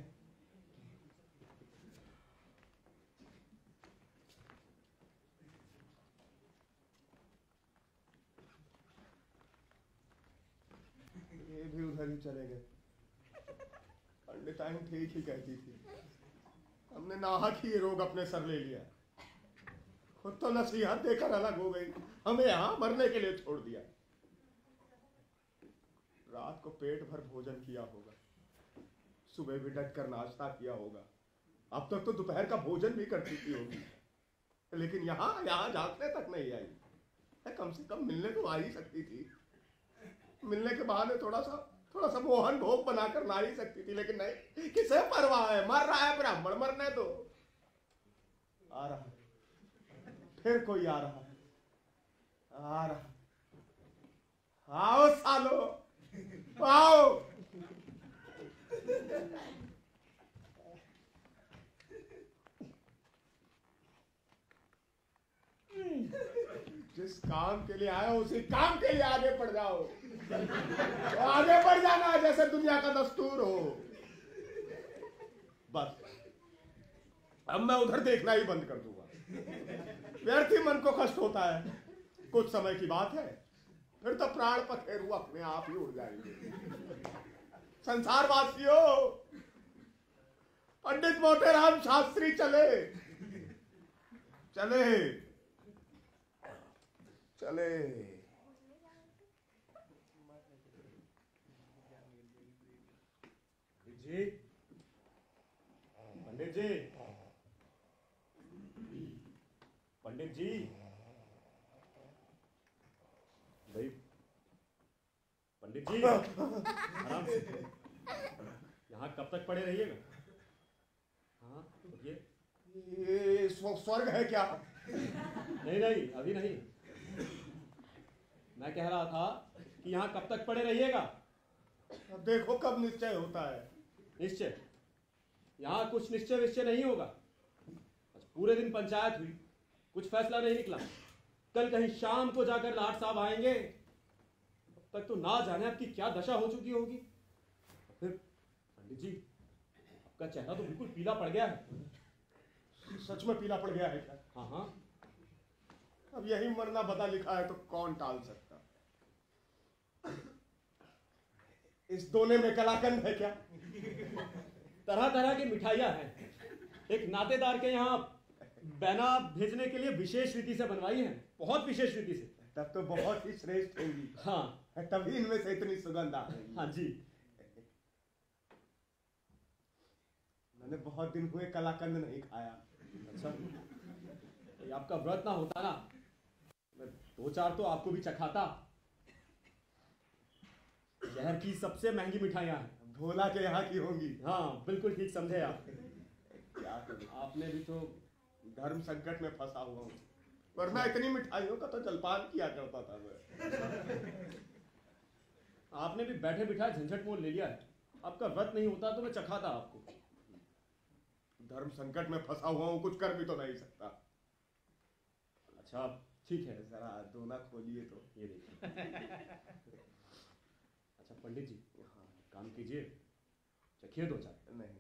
ये भी उधर ही चले गए। पंडिताइन ठीक ही कहती थी। हमने नाहक ही ये रोग अपने सर ले लिया। खुद तो नसीहत देकर अलग हो गई, हमें यहां मरने के लिए छोड़ दिया। रात को पेट भर भोजन किया होगा, सुबह भी डट कर नाश्ता किया होगा। अब तक तो दोपहर का भोजन भी कर चुकी होगी, लेकिन यहाँ झांकने तक नहीं आई। कम से कम मिलने तो आ ही सकती थी। मिलने के बहाने थोड़ा सा मोहन भोग बनाकर ला ही सकती थी, लेकिन नहीं। किसे परवाह है, मर रहा है ब्राह्मण, मरने दो। आ रहा है, फिर कोई आ रहा है। आ रहा, आओ सालो, आओ। जिस काम के लिए आए उसी काम के लिए आगे बढ़ जाओ। तो आगे बढ़ जाना जैसे दुनिया का दस्तूर हो। बस अब मैं उधर देखना ही बंद कर दूंगा। व्यर्थ ही मन को कष्ट होता है। कुछ समय की बात है, फिर तो प्राण पखेरु अपने आप ही उड़ जाएंगे। संसार वासियों, पंडित मोटेराम शास्त्री चले चले चले। जी, पंडित जी, पंडित जी, भाई पंडित जी, आराम से। यहाँ कब तक पड़े रहिएगा? हाँ, ये स्वर्ग है क्या? नहीं, अभी नहीं। मैं कह रहा था कि यहाँ कब तक पड़े रहिएगा? देखो कब निश्चय होता है। निश्चय? यहाँ कुछ निश्चय नहीं होगा। पूरे दिन पंचायत हुई, कुछ फैसला नहीं निकला। कल कहीं शाम को जाकर लाट साहब आएंगे, तब तक तो ना जाने आपकी क्या दशा हो चुकी होगी। फिर पंडित जी, आपका चेहरा तो बिल्कुल पीला पड़ गया है। सच में पीला पड़ गया है क्या? हाँ। अब यही मरना बता लिखा है तो कौन टाल सकता। इस दोने में कलाकंद है क्या? तरह तरह की मिठाइयां हैं। एक नातेदार के यहाँ बैना भेजने के लिए विशेष रीति से बनवाई है, बहुत विशेष रीति से। तब तो बहुत ही श्रेष्ठ होगी। हाँ, तभी इनमें से इतनी सुगंध आ रही है। हाँ जी। मैंने बहुत दिन हुए कलाकंद नहीं खाया। अच्छा, ये आपका व्रत ना होता ना, मैं 2-4 तो आपको भी चखाता। शहर की सबसे महंगी मिठाइयां हैं। भोला के यहाँ की होंगी। हाँ, बिल्कुल ठीक समझे आप। क्या करूं? आपने भी तो धर्म संकट में फंसा हुआ हूं, वरना इतनी मिठाइयों का तो जलपान किया करता था मैं। आपने भी बैठे बिठाए झंझट मोल ले लिया है। आपका व्रत नहीं होता तो मैं चखाता आपको। धर्म संकट में फंसा हुआ हूं, कुछ कर भी तो नहीं सकता। अच्छा ठीक है, जरा दोना खोलिए तो। ये देखिए। अच्छा पंडित जी, काम कीजिए, चखिए दो चाय। नहीं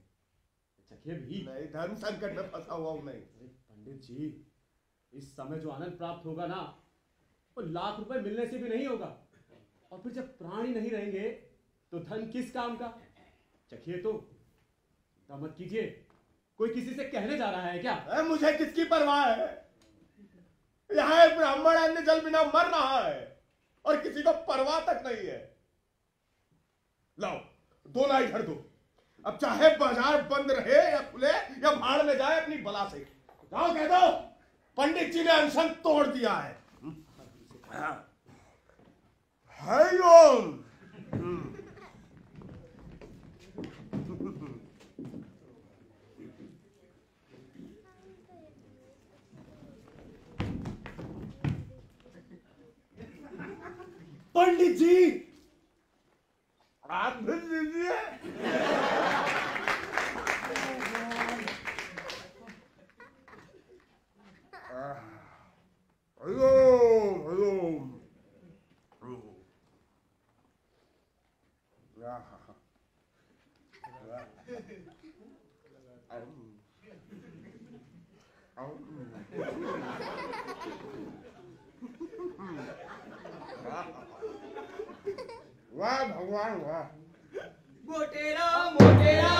चखिए भी। नहीं, धर्म संकट में फंसा हुआ हूं। नहीं पंडित जी, इस समय जो आनंद प्राप्त होगा ना, वो लाख रुपए मिलने से भी नहीं होगा। और फिर जब प्राण ही नहीं रहेंगे तो धन किस काम का? चखिए तो, मत कीजिए। कोई किसी से कहने जा रहा है क्या? मुझे किसकी परवाह है? यहाँ एक ब्राह्मण अन्न जल बिना मर रहा है और किसी को परवाह तक नहीं है। लाओ दो ना इधर दो। अब चाहे बाजार बंद रहे या खुले या भाड़ में जाए अपनी बला से। जाओ कह दो पंडित जी ने अनशन तोड़ दिया है। हरि ओम। पंडित जी, आप भी लीजिए। वाह भगवान वाह। मोटेरा मोटेरा